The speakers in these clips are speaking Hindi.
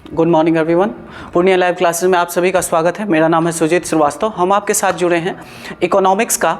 Good morning everyone. Purnia live classes में आप सभी का स्वागत है। मेरा नाम है सुजीत श्रीवास्तव। हम आपके साथ जुड़े हैं इकोनॉमिक्स का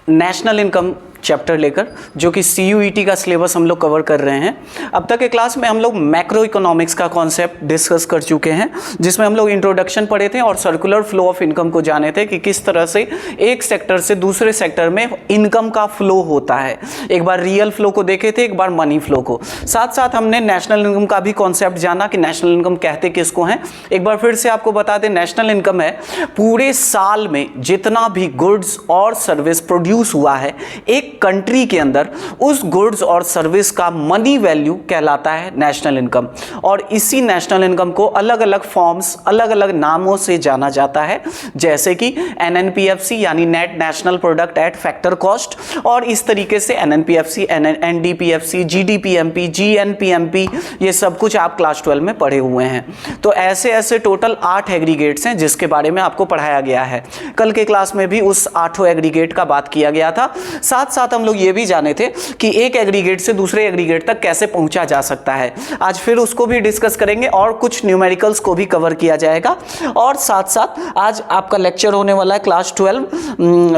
नेशनल इनकम चैप्टर लेकर, जो कि CUET का सिलेबस हम लोग कवर कर रहे हैं। अब तक के क्लास में हम लोग मैक्रो इकोनॉमिक्स का कॉन्सेप्ट डिस्कस कर चुके हैं, जिसमें हम लोग इंट्रोडक्शन पढ़े थे और सर्कुलर फ्लो ऑफ इनकम को जाने थे कि किस तरह से एक सेक्टर से दूसरे सेक्टर में इनकम का फ्लो होता है। एक बार रियल फ्लो को देखे थे, एक बार मनी फ्लो को। साथ साथ हमने नेशनल इनकम का भी कॉन्सेप्ट जाना कि नेशनल इनकम कहते किसको हैं। एक बार फिर से आपको बता दें, नेशनल इनकम है पूरे साल में जितना भी गुड्स और सर्विस प्रोड्यूस हुआ है एक कंट्री के अंदर, उस गुड्स और सर्विस का मनी वैल्यू कहलाता है नेशनल इनकम। और इसी नेशनल इनकम को अलग अलग फॉर्म्स, अलग अलग नामों से जाना जाता है, जैसे कि NNPFC यानी net national product at factor cost, और इस तरीके से NNPFC, NDPFC, GDPMP, GNPMP, ये सब कुछ आप क्लास 12 में पढ़े हुए हैं। तो ऐसे ऐसे टोटल 8 एग्रीगेट्स हैं जिसके बारे में आपको पढ़ाया गया है। कल के क्लास में भी उस 8 एग्रीगेट का बात किया गया था। साथ साथ हम लोग ये भी जाने थे कि एक एग्रीगेट से दूसरे एग्रीगेट तक कैसे पहुंचा जा सकता है। आज फिर उसको भी डिस्कस करेंगे और कुछ न्यूमेरिकल्स को भी कवर किया जाएगा। और साथ साथ आज आपका लेक्चर होने वाला है क्लास 12,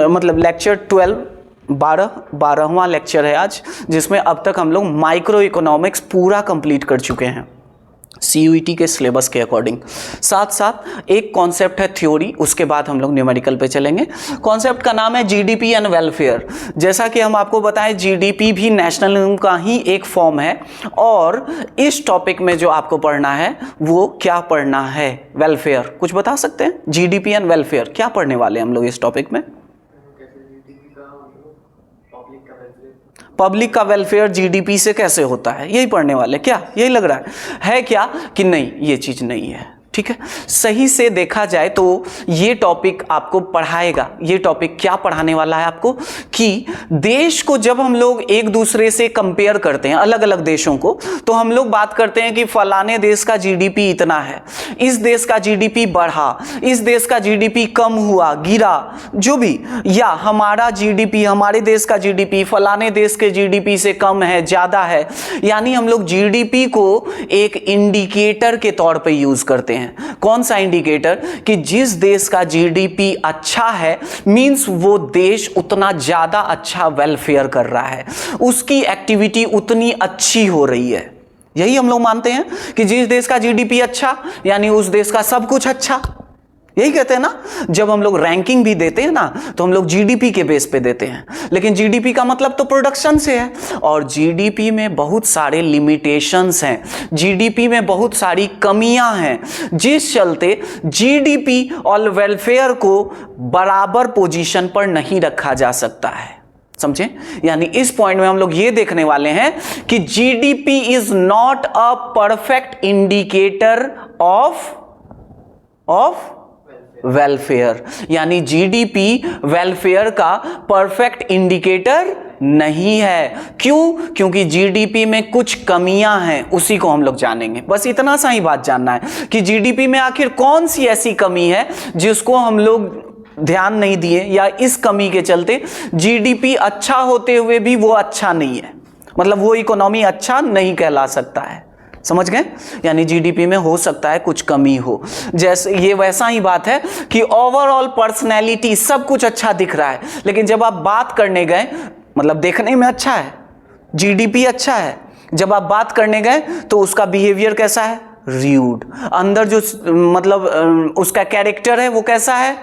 मतलब लेक्चर 12 12वां लेक्चर है आज, जिसमें अब तक हम लोग माइक्रो इकोनॉमिक्स पूरा कंप्लीट कर चुके हैं CUET के सिलेबस के अकॉर्डिंग। साथ साथ एक कॉन्सेप्ट है थ्योरी, उसके बाद हम लोग न्यूमेरिकल पे चलेंगे। कॉन्सेप्ट का नाम है GDP एंड वेलफेयर। जैसा कि हम आपको बताएं, GDP भी नेशनल इनकम का ही एक फॉर्म है। और इस टॉपिक में जो आपको पढ़ना है वो क्या पढ़ना है? वेलफेयर। कुछ बता सकते हैं? GDP एंड वेलफेयर क्या पढ़ने वाले हैं हम लोग इस टॉपिक में? पब्लिक का वेलफेयर GDP से कैसे होता है, यही पढ़ने वाले। क्या यही लग रहा है क्या कि नहीं? ये चीज नहीं है, ठीक है। सही से देखा जाए तो ये टॉपिक आपको पढ़ाएगा, ये टॉपिक क्या पढ़ाने वाला है आपको कि देश को जब हम लोग एक दूसरे से कंपेयर करते हैं, अलग अलग देशों को, तो हम लोग बात करते हैं कि फलाने देश का GDP इतना है, इस देश का GDP बढ़ा, इस देश का GDP कम हुआ, गिरा, जो भी, या हमारा GDP, हमारे देश का GDP फलाने देश के GDP से कम है, ज्यादा है। यानी हम लोग GDP को एक इंडिकेटर के तौर पे यूज करते हैं। कौन सा इंडिकेटर? कि जिस देश का GDP अच्छा है मींस वो देश उतना ज्यादा अच्छा वेलफेयर कर रहा है, उसकी एक्टिविटी उतनी अच्छी हो रही है। यही हम लोग मानते हैं कि जिस देश का GDP अच्छा यानी उस देश का सब कुछ अच्छा। यही कहते हैं ना। जब हम लोग रैंकिंग भी देते हैं ना तो हम लोग GDP के बेस पे देते हैं, लेकिन GDP का मतलब तो प्रोडक्शन से है, और GDP में बहुत सारे लिमिटेशंस हैं, GDP में बहुत सारी कमियां हैं, जिस चलते GDP और वेलफेयर को बराबर पोजीशन पर नहीं रखा जा सकता है। समझे? यानी इस पॉइंट में हम लोग ये देखने वाले हैं कि GDP is not a perfect indicator of welfare. यानी GDP वेलफेयर का परफेक्ट इंडिकेटर नहीं है। क्यों? क्योंकि GDP में कुछ कमियां हैं, उसी को हम लोग जानेंगे। बस इतना सा ही बात जानना है कि GDP में आखिर कौन सी ऐसी कमी है जिसको हम लोग ध्यान नहीं दिए, या इस कमी के चलते GDP अच्छा होते हुए भी वो अच्छा नहीं है, मतलब वो इकोनॉमी अच्छा नहीं कहला सकता है। समझ गए? यानी GDP में हो सकता है कुछ कमी हो। जैसे ये वैसा ही बात है कि ओवरऑल पर्सनैलिटी सब कुछ अच्छा दिख रहा है, लेकिन जब आप बात करने गए, मतलब देखने में अच्छा है, GDP अच्छा है, जब आप बात करने गए तो उसका बिहेवियर कैसा है? र्यूड। अंदर जो मतलब उसका कैरेक्टर है वो कैसा है?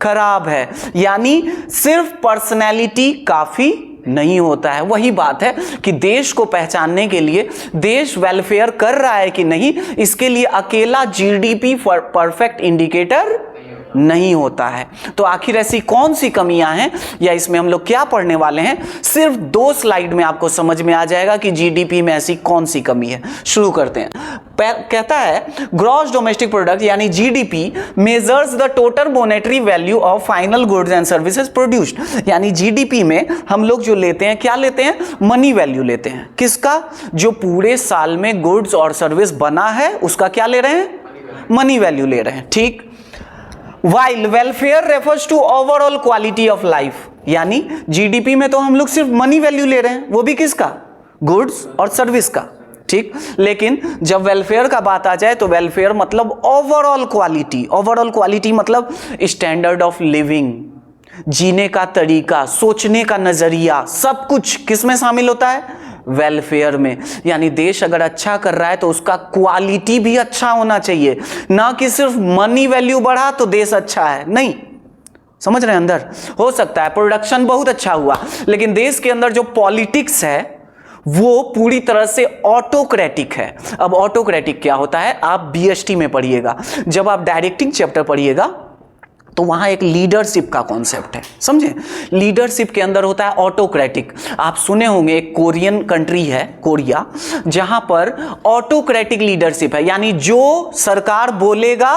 खराब है। यानी सिर्फ पर्सनैलिटी काफी नहीं होता है। वही बात है कि देश को पहचानने के लिए, देश वेलफेयर कर रहा है कि नहीं, इसके लिए अकेला GDP परफेक्ट इंडिकेटर नहीं होता है। तो आखिर ऐसी कौन सी कमियां हैं या इसमें हम लोग क्या पढ़ने वाले हैं, सिर्फ 2 स्लाइड में आपको समझ में आ जाएगा कि GDP में ऐसी कौन सी कमी है। शुरू करते हैं। कहता है ग्रॉस डोमेस्टिक प्रोडक्ट यानी GDP measures the total monetary value of final goods and services produced. यानी GDP में हम लोग जो लेते हैं, क्या लेते हैं? मनी वैल्यू लेते हैं। किसका? जो पूरे साल में गुड्स और सर्विस बना है उसका क्या ले रहे हैं? मनी वैल्यू ले रहे हैं। ठीक। While welfare refers to overall quality of life. यानी GDP में तो हम लोग सिर्फ मनी वैल्यू ले रहे हैं, वो भी किसका? गुड्स और सर्विस का। ठीक। लेकिन जब वेलफेयर का बात आ जाए तो वेलफेयर मतलब ओवरऑल क्वालिटी। ओवरऑल क्वालिटी मतलब स्टैंडर्ड ऑफ लिविंग, जीने का तरीका, सोचने का नजरिया, सब कुछ किस में शामिल होता है? वेलफेयर में। यानी देश अगर अच्छा कर रहा है तो उसका क्वालिटी भी अच्छा होना चाहिए, ना कि सिर्फ मनी वैल्यू बढ़ा तो देश अच्छा है, नहीं। समझ रहे हैं? अंदर हो सकता है प्रोडक्शन बहुत अच्छा हुआ, लेकिन देश के अंदर जो पॉलिटिक्स है वो पूरी तरह से ऑटोक्रेटिक है। अब ऑटोक्रेटिक क्या होता है आप बीएसटी में पढ़िएगा, जब आप डायरेक्टिंग चैप्टर पढ़िएगा तो वहां एक लीडरशिप का कॉन्सेप्ट है, समझे? लीडरशिप के अंदर होता है ऑटोक्रेटिक। आप सुने होंगे एक कोरियन कंट्री है कोरिया, जहां पर ऑटोक्रेटिक लीडरशिप है, यानी जो सरकार बोलेगा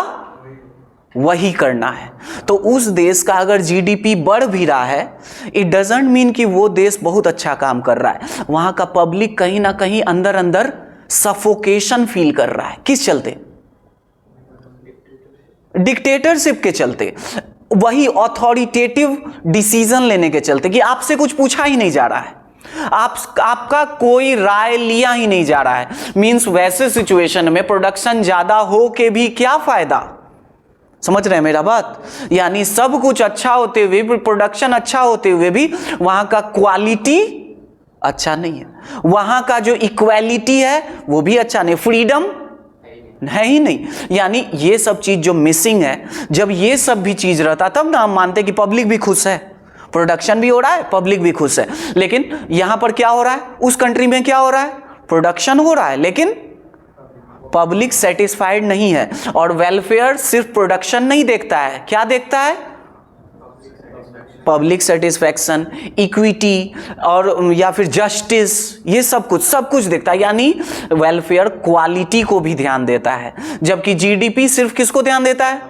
वही करना है। तो उस देश का अगर जीडीपी बढ़ भी रहा है, इट डजंट मीन कि वो देश बहुत अच्छा काम कर रहा है। वहां का पब्लिक कहीं ना कहीं अंदर अंदर सफोकेशन फील कर रहा है। किस चलते? डिक्टेटरशिप के चलते, वही अथॉरिटेटिव डिसीजन लेने के चलते कि आपसे कुछ पूछा ही नहीं जा रहा है, आपका कोई राय लिया ही नहीं जा रहा है। मींस वैसे सिचुएशन में प्रोडक्शन ज्यादा हो के भी क्या फायदा? समझ रहे हैं मेरा बात? यानी सब कुछ अच्छा होते हुए भी, प्रोडक्शन अच्छा होते हुए भी वहां का क्वालिटी अच्छा नहीं है, वहां का जो इक्वालिटी है वो भी अच्छा नहीं, फ्रीडम है ही नहीं। यानी ये सब चीज जो मिसिंग है, जब ये सब भी चीज रहता तब ना हम मानते कि पब्लिक भी खुश है, प्रोडक्शन भी हो रहा है, पब्लिक भी खुश है। लेकिन यहां पर क्या हो रहा है? उस कंट्री में क्या हो रहा है? प्रोडक्शन हो रहा है लेकिन पब्लिक सेटिस्फाइड नहीं है। और वेलफेयर सिर्फ प्रोडक्शन नहीं देखता है, क्या देखता है? पब्लिक सेटिस्फैक्शन, इक्विटी और या फिर जस्टिस, ये सब कुछ देखता है। यानी वेलफेयर क्वालिटी को भी ध्यान देता है, जबकि जीडीपी सिर्फ किसको ध्यान देता है?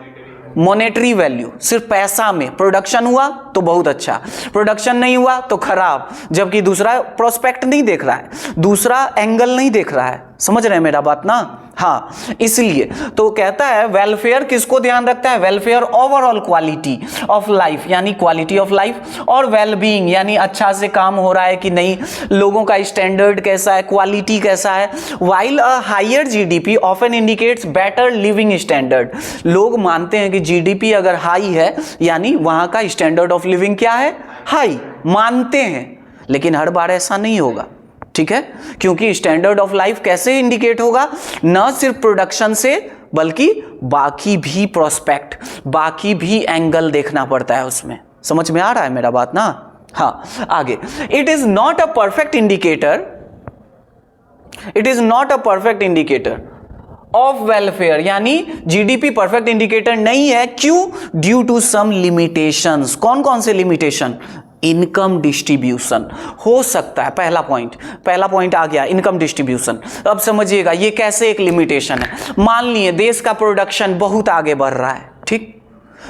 मॉनेटरी वैल्यू, सिर्फ पैसा में। प्रोडक्शन हुआ तो बहुत अच्छा, प्रोडक्शन नहीं हुआ तो खराब, जबकि दूसरा प्रोस्पेक्ट नहीं देख रहा है, दूसरा एंगल नहीं देख रहा है। समझ रहे हैं मेरा बात ना? हाँ, इसलिए तो कहता है वेलफेयर किसको ध्यान रखता है? Welfare overall quality of life, यानी क्वालिटी ऑफ लाइफ, और वेलबींग यानी अच्छा से काम हो रहा है कि नहीं, लोगों का स्टैंडर्ड कैसा है, क्वालिटी कैसा है। While a higher GDP often indicates better living standard. लोग मानते हैं कि जीडीपी अगर हाई है यानी वहां का स्टैंडर्ड ऑफ लिविंग क्या है? हाई, मानते हैं, लेकिन हर बार ऐसा नहीं होगा, ठीक है? क्योंकि स्टैंडर्ड ऑफ लाइफ कैसे इंडिकेट होगा? न सिर्फ प्रोडक्शन से बल्कि बाकी भी प्रोस्पेक्ट, बाकी भी एंगल देखना पड़ता है उसमें। समझ में आ रहा है मेरा बात ना? हाँ, आगे। It is not a perfect indicator, it is not a perfect indicator of welfare, यानी जीडीपी परफेक्ट इंडिकेटर नहीं है। क्यों? Due to some limitations. कौन कौन से लिमिटेशन? इनकम डिस्ट्रीब्यूशन हो सकता है। पहला पॉइंट आ गया, इनकम डिस्ट्रीब्यूशन। अब समझिएगा ये कैसे एक लिमिटेशन है। मान लिए देश का प्रोडक्शन बहुत आगे बढ़ रहा है, ठीक,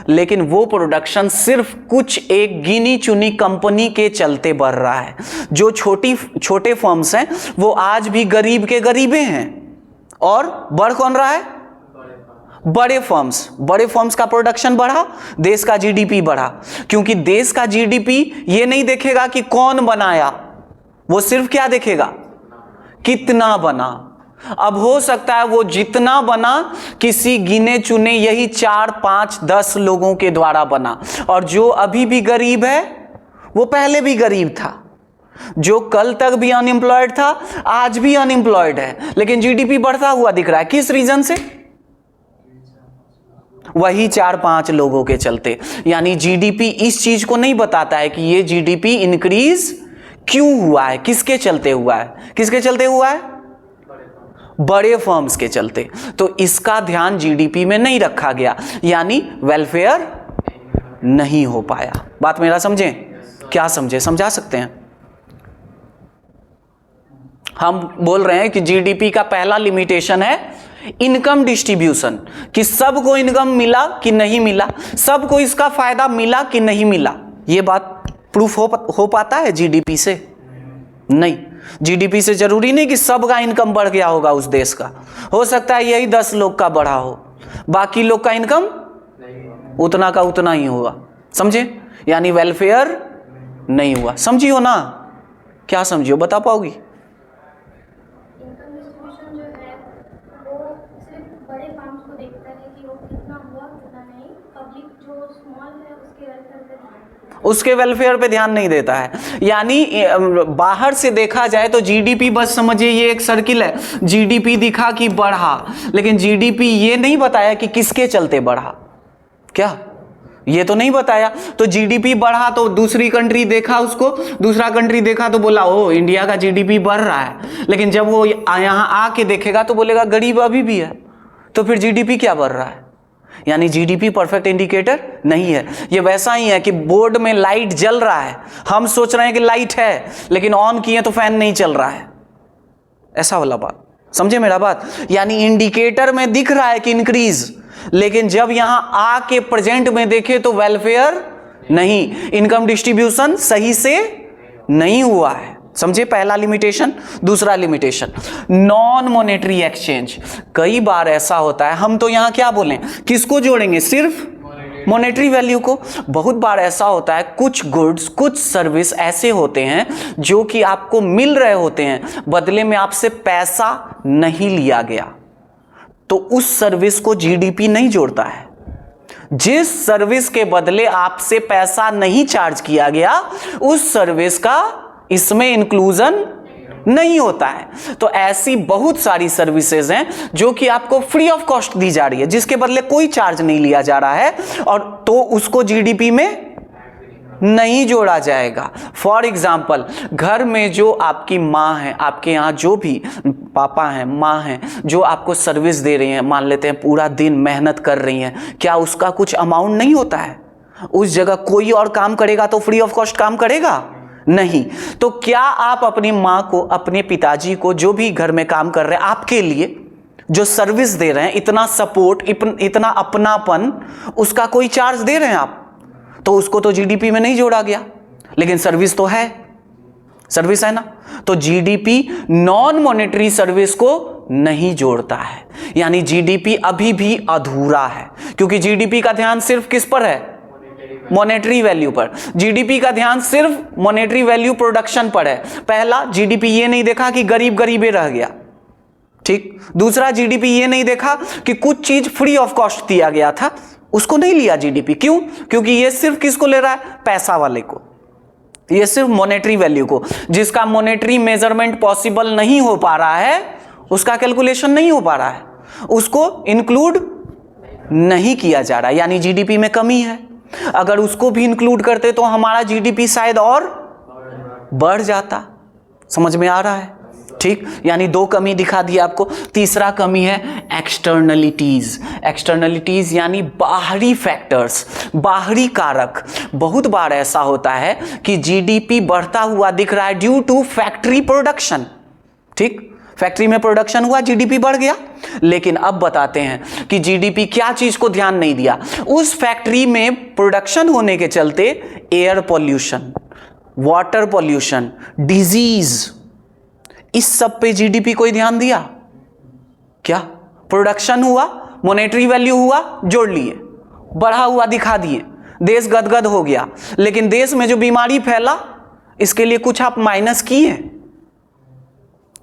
लेकिन वो प्रोडक्शन सिर्फ कुछ एक गिनी चुनी कंपनी के चलते बढ़ रहा है। जो छोटे फर्म्स हैं वो आज भी गरीब के गरीबे हैं, और बढ़ कौन रहा है? बड़े फर्म्स का प्रोडक्शन बढ़ा, देश का जीडीपी बढ़ा। क्योंकि देश का जीडीपी ये नहीं देखेगा कि कौन बनाया, वो सिर्फ क्या देखेगा? कितना बना। अब हो सकता है वो जितना बना किसी गिने चुने यही 4, 5, 10 लोगों के द्वारा बना, और जो अभी भी गरीब है वो पहले भी गरीब था, जो कल तक भी अनएम्प्लॉयड था आज भी अनएम्प्लॉयड है, लेकिन जीडीपी बढ़ता हुआ दिख रहा है। किस रीजन से? वही 4-5 लोगों के चलते। यानी जीडीपी इस चीज को नहीं बताता है कि ये जीडीपी इंक्रीज क्यों हुआ है, किसके चलते हुआ है? किसके चलते हुआ है? बड़े फर्म्स के चलते। तो इसका ध्यान जीडीपी में नहीं रखा गया, यानी वेलफेयर नहीं हो पाया। बात मेरा समझे? क्या समझे? समझा सकते हैं? हम बोल रहे हैं कि जीडीपी का पहला लिमिटेशन है इनकम डिस्ट्रीब्यूशन, कि सबको इनकम मिला कि नहीं मिला, सबको इसका फायदा मिला कि नहीं मिला। ये बात प्रूफ हो पाता है जीडीपी से? नहीं। जीडीपी से जरूरी नहीं कि सबका इनकम बढ़ गया होगा उस देश का, हो सकता है यही 10 लोग का बढ़ा हो, बाकी लोग का इनकम उतना का उतना ही होगा। समझे? यानी वेलफेयर नहीं हुआ। समझियो ना? क्या समझियो? बता पाओगी? बड़े फार्म्स को देखता है कि वो कितना हुआ कितना नहीं, पब्लिक जो स्मॉल है उसके वेलफेयर पे ध्यान नहीं देता है। यानी बाहर से देखा जाए तो जीडीपी, बस समझिए ये एक सर्किल है, जीडीपी दिखा कि बढ़ा, लेकिन जीडीपी ये नहीं बताया कि किसके चलते बढ़ा, क्या ये तो नहीं बताया। तो जीडीपी बढ़ा तो दूसरी कंट्री देखा उसको, दूसरा कंट्री देखा तो बोला ओ इंडिया का जीडीपी बढ़ रहा है, लेकिन जब वो यहां आके देखेगा तो बोलेगा गरीब अभी भी है, तो फिर जीडीपी क्या बढ़ रहा है। यानी जीडीपी परफेक्ट इंडिकेटर नहीं है। ये वैसा ही है कि बोर्ड में लाइट जल रहा है, हम सोच रहे हैं कि लाइट है, लेकिन ऑन किए तो फैन नहीं चल रहा है, ऐसा वाला बात, समझे मेरा बात। यानी इंडिकेटर में दिख रहा है कि इंक्रीज, लेकिन जब यहां आके प्रेजेंट में देखे तो वेलफेयर नहीं, इनकम डिस्ट्रीब्यूशन सही से नहीं हुआ है, समझे पहला लिमिटेशन। दूसरा लिमिटेशन नॉन मॉनेटरी एक्सचेंज। कई बार ऐसा होता है, हम तो यहां क्या बोलें, किसको जोड़ेंगे, सिर्फ मॉनेटरी वैल्यू को। बहुत बार ऐसा होता है कुछ गुड्स कुछ सर्विस ऐसे होते हैं जो कि आपको मिल रहे होते हैं, बदले में आपसे पैसा नहीं लिया गया, तो उस सर्विस को जीडीपी नहीं जोड़ता है। जिस सर्विस के बदले आपसे पैसा नहीं चार्ज किया गया उस सर्विस का इसमें इंक्लूजन नहीं होता है। तो ऐसी बहुत सारी सर्विसेज हैं जो कि आपको फ्री ऑफ कॉस्ट दी जा रही है, जिसके बदले कोई चार्ज नहीं लिया जा रहा है, और तो उसको जीडीपी में नहीं जोड़ा जाएगा। फॉर एग्जाम्पल, घर में जो आपकी माँ है, आपके यहाँ जो भी पापा हैं माँ हैं जो आपको सर्विस दे रही हैं, मान लेते हैं पूरा दिन मेहनत कर रही हैं, क्या उसका कुछ अमाउंट नहीं होता है? उस जगह कोई और काम करेगा तो फ्री ऑफ कॉस्ट काम करेगा नहीं। तो क्या आप अपनी माँ को, अपने पिताजी को, जो भी घर में काम कर रहे हैं आपके लिए, जो सर्विस दे रहे हैं, इतना सपोर्ट, इतना अपनापन, उसका कोई चार्ज दे रहे हैं आप, तो उसको तो जीडीपी में नहीं जोड़ा गया, लेकिन सर्विस तो है, सर्विस है ना। तो जीडीपी नॉन मॉनेटरी सर्विस को नहीं जोड़ता है, यानी जीडीपी अभी भी अधूरा है, क्योंकि जीडीपी का ध्यान सिर्फ किस पर है, मॉनेटरी वैल्यू पर। जीडीपी का ध्यान सिर्फ मॉनेटरी वैल्यू प्रोडक्शन पर है। पहला, जीडीपी ये नहीं देखा कि गरीब गरीबे रह गया, ठीक। दूसरा, जीडीपी ये नहीं देखा कि कुछ चीज फ्री ऑफ कॉस्ट दिया गया था, उसको नहीं लिया जीडीपी। क्यों? क्योंकि ये सिर्फ किसको ले रहा है, पैसा वाले को, ये सिर्फ मॉनेटरी वैल्यू को। जिसका मॉनेटरी मेजरमेंट पॉसिबल नहीं हो पा रहा है, उसका कैलकुलेशन नहीं हो पा रहा है, उसको इंक्लूड नहीं किया जा रहा है, यानी जीडीपी में कमी है। अगर उसको भी इंक्लूड करते तो हमारा जीडीपी शायद और बढ़ जाता। समझ में आ रहा है? ठीक, यानी दो कमी दिखा दी आपको। तीसरा कमी है एक्सटर्नलिटीज। एक्सटर्नलिटीज यानी बाहरी फैक्टर्स, बाहरी कारक। बहुत बार ऐसा होता है कि जीडीपी बढ़ता हुआ दिख रहा है ड्यू टू फैक्ट्री प्रोडक्शन, ठीक, फैक्ट्री में प्रोडक्शन हुआ, जीडीपी बढ़ गया। लेकिन अब बताते हैं कि जीडीपी क्या चीज को ध्यान नहीं दिया, उस फैक्ट्री में प्रोडक्शन होने के चलते air pollution, water pollution, disease, इस सब पे जीडीपी कोई ध्यान दिया क्या? प्रोडक्शन हुआ, मॉनेटरी वैल्यू हुआ, जोड़ लिए, बढ़ा हुआ दिखा दिए, देश गदगद हो गया, लेकिन देश में जो बीमारी फैला इसके लिए कुछ आप माइनस किए?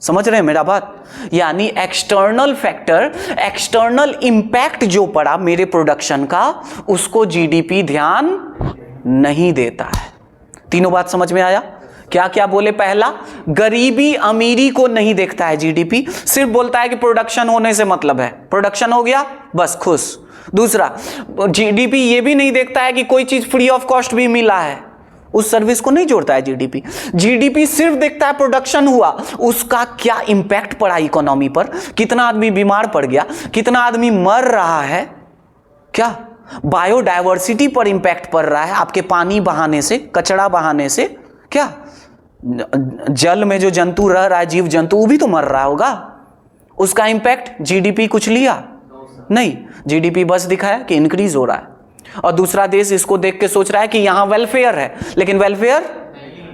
समझ रहे हैं मेरा बात? यानी एक्सटर्नल फैक्टर, एक्सटर्नल इंपैक्ट जो पड़ा मेरे प्रोडक्शन का, उसको जीडीपी ध्यान नहीं देता है। तीनों बात समझ में आया? क्या क्या बोले? पहला, गरीबी अमीरी को नहीं देखता है जीडीपी, सिर्फ बोलता है कि प्रोडक्शन होने से मतलब है, प्रोडक्शन हो गया बस खुश। दूसरा, जीडीपी ये भी नहीं देखता है कि कोई चीज फ्री ऑफ कॉस्ट भी मिला है, उस सर्विस को नहीं जोड़ता है जीडीपी। जीडीपी सिर्फ देखता है प्रोडक्शन हुआ, उसका क्या इंपैक्ट पड़ा इकोनॉमी पर, कितना आदमी बीमार पड़ गया, कितना आदमी मर रहा है, क्या बायोडायवर्सिटी पर इंपैक्ट पड़ रहा है आपके पानी बहाने से, कचरा बहाने से, क्या जल में जो जंतु रह रहा है, जीव जंतु, वो भी तो मर रहा होगा, उसका इंपैक्ट जीडीपी कुछ लिया नहीं। जीडीपी बस दिखाया कि इंक्रीज हो रहा है, और दूसरा देश इसको देख के सोच रहा है कि यहां वेलफेयर है, लेकिन वेलफेयर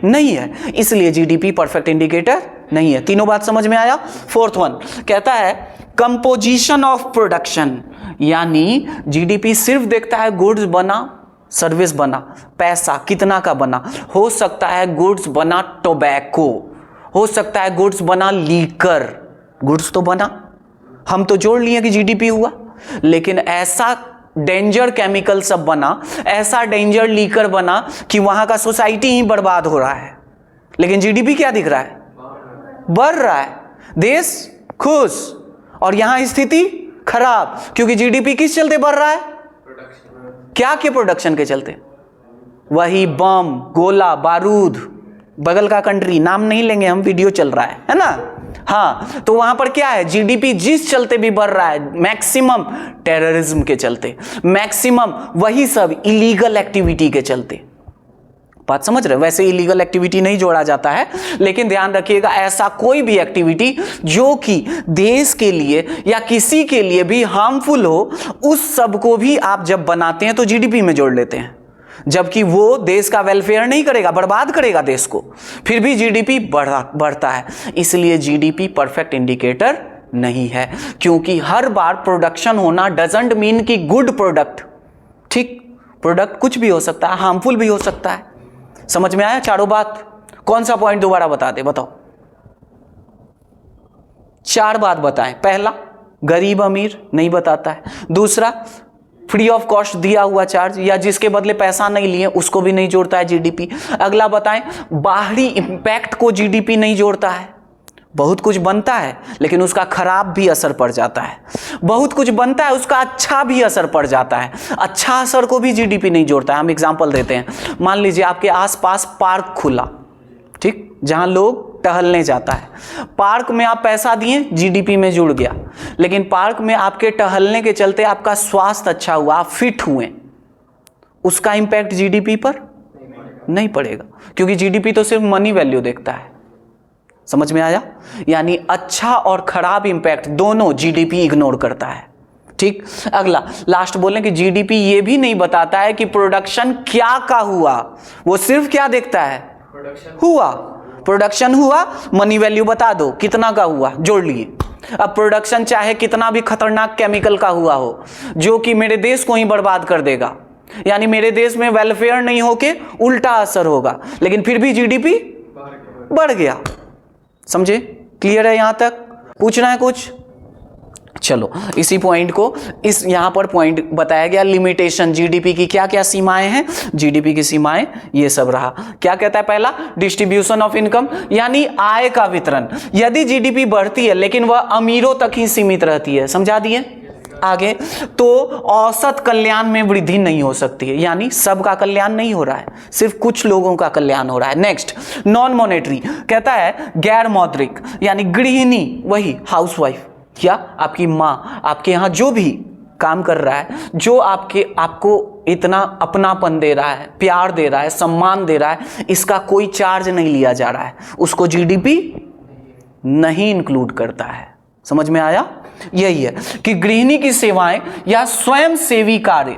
नहीं है, इसलिए जीडीपी परफेक्ट इंडिकेटर नहीं है। तीनों बात समझ में आया? फोर्थ वन कहता है कंपोजिशन ऑफ प्रोडक्शन, यानी जीडीपी सिर्फ देखता है गुड्स बना, सर्विस बना, पैसा कितना का बना, हो सकता है गुड्स बना टोबैको, हो सकता है गुड्स बना लीकर, गुड्स तो बना हम तो जोड़ लिए कि जीडीपी हुआ, लेकिन ऐसा डेंजर केमिकल सब बना, ऐसा डेंजर लीकर बना कि वहां का सोसाइटी ही बर्बाद हो रहा है, लेकिन जीडीपी क्या दिख रहा है? बढ़ रहा है, देश खुश, और यहां स्थिति खराब। क्योंकि जीडीपी किस चलते बढ़ रहा है? क्या के प्रोडक्शन के चलते? वही बम, गोला बारूद, बगल का कंट्री नाम नहीं लेंगे हम, वीडियो चल रहा है ना। हाँ, तो वहां पर क्या है? जीडीपी जिस चलते भी बढ़ रहा है, मैक्सिमम टेररिज्म के चलते, मैक्सिमम वही सब इलीगल एक्टिविटी के चलते। बात समझ रहे? वैसे इलीगल एक्टिविटी नहीं जोड़ा जाता है, लेकिन ध्यान रखिएगा ऐसा कोई भी एक्टिविटी जो कि देश के लिए या किसी के लिए भी हार्मफुल हो, उस सब को भी आप जब बनाते हैं तो जीडीपी में जोड़ लेते हैं, जबकि वो देश का वेलफेयर नहीं करेगा, बर्बाद करेगा देश को, फिर भी जीडीपी बढ़ता है। इसलिए जीडीपी परफेक्ट इंडिकेटर नहीं है, क्योंकि हर बार प्रोडक्शन होना डजंट मीन कि गुड प्रोडक्ट। ठीक, प्रोडक्ट कुछ भी हो सकता है, हार्मफुल भी हो सकता है। समझ में आया चारों बात? कौन सा पॉइंट दोबारा बताते, बताओ? 4 बात बताएं। पहला, गरीब अमीर नहीं बताता है। दूसरा, फ्री ऑफ कॉस्ट दिया हुआ चार्ज या जिसके बदले पैसा नहीं लिए उसको भी नहीं जोड़ता है जीडीपी। अगला बताएं, बाहरी इंपैक्ट को जीडीपी नहीं जोड़ता है। बहुत कुछ बनता है लेकिन उसका खराब भी असर पड़ जाता है, बहुत कुछ बनता है उसका अच्छा भी असर पड़ जाता है, अच्छा असर को भी जीडीपी नहीं जोड़ता है। हम एग्जांपल देते हैं, मान लीजिए आपके आसपास पार्क खुला, ठीक, जहां लोग टहलने जाता है, पार्क में आप पैसा दिए, जीडीपी में जुड़ गया, लेकिन पार्क में आपके टहलने के चलते आपका स्वास्थ्य अच्छा हुआ, आप फिट हुए, उसका इंपैक्ट जीडीपी पर नहीं पड़ेगा, क्योंकि जीडीपी तो सिर्फ मनी वैल्यू देखता है। समझ में आया? यानी अच्छा और खराब इंपैक्ट दोनों जीडीपी इग्नोर करता है। ठीक, अगला लास्ट बोलें कि जीडीपी ये भी नहीं बताता है कि प्रोडक्शन क्या का हुआ, वो सिर्फ क्या देखता है? हुआ, प्रोडक्शन हुआ, मनी वैल्यू बता दो कितना का हुआ, जोड़ लिए। अब प्रोडक्शन चाहे कितना भी खतरनाक केमिकल का हुआ हो जो कि मेरे देश को ही बर्बाद कर देगा, यानी मेरे देश में वेलफेयर नहीं होके उल्टा असर होगा, लेकिन फिर भी जीडीपी बढ़ गया। समझे? क्लियर है यहां तक? पूछना है कुछ? चलो, इसी पॉइंट को इस यहां पर पॉइंट बताया गया, लिमिटेशन जीडीपी की क्या क्या सीमाएं हैं। जीडीपी की सीमाएं ये सब रहा। क्या कहता है? पहला, डिस्ट्रीब्यूशन ऑफ इनकम, यानी आय का वितरण। यदि जीडीपी बढ़ती है लेकिन वह अमीरों तक ही सीमित रहती है, समझा दिए? आगे, तो औसत कल्याण में वृद्धि नहीं हो सकती है, यानी सबका कल्याण नहीं हो रहा है, सिर्फ कुछ लोगों का कल्याण हो रहा है। नेक्स्ट, नॉन मॉनेटरी, कहता है गैर मौद्रिक, यानी गृहिणी, वही हाउसवाइफ या आपकी माँ, आपके यहाँ जो भी काम कर रहा है, जो आपको इतना अपनापन दे रहा है, प्यार दे रहा है, सम्मान दे रहा है, इसका कोई चार्ज नहीं लिया जा रहा है, उसको जीडीपी नहीं इंक्लूड करता है। समझ में आया? यही है कि गृहिणी की सेवाएं या स्वयं सेवी कार्य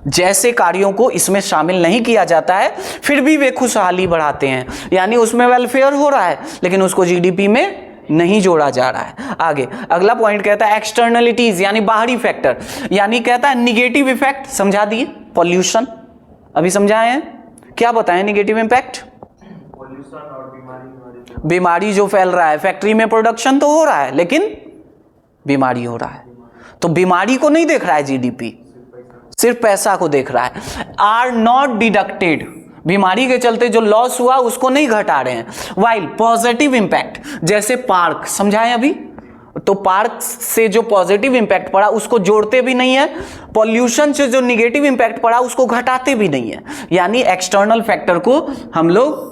जैसे कार्यों को इसमें शामिल नहीं किया जाता है, फिर भी वे खुशहाली बढ़ाते हैं, यानी उसमें वेलफेयर हो रहा है लेकिन उसको जीडीपी में नहीं जोड़ा जा रहा है। आगे अगला पॉइंट कहता है एक्सटर्नलिटीज, यानी बाहरी फैक्टर, यानी कहता है निगेटिव इफेक्ट। समझा दिए? पॉल्यूशन अभी समझाए हैं, क्या बताएं निगेटिव इम्पैक्ट? पॉल्यूशन और बीमारी जो फैल रहा है, फैक्ट्री में प्रोडक्शन तो हो रहा है लेकिन बीमारी हो रहा है, तो बीमारी को नहीं देख रहा है जीडीपी, सिर्फ पैसा को देख रहा है। आर नॉट डिडक्टेड, बीमारी के चलते जो लॉस हुआ उसको नहीं घटा रहे हैं। वाइल पॉजिटिव इंपैक्ट, जैसे पार्क समझाएं अभी, तो पार्क से जो पॉजिटिव इंपैक्ट पड़ा उसको जोड़ते भी नहीं है, पॉल्यूशन से जो निगेटिव इंपैक्ट पड़ा उसको घटाते भी नहीं है, यानी एक्सटर्नल फैक्टर को हम लोग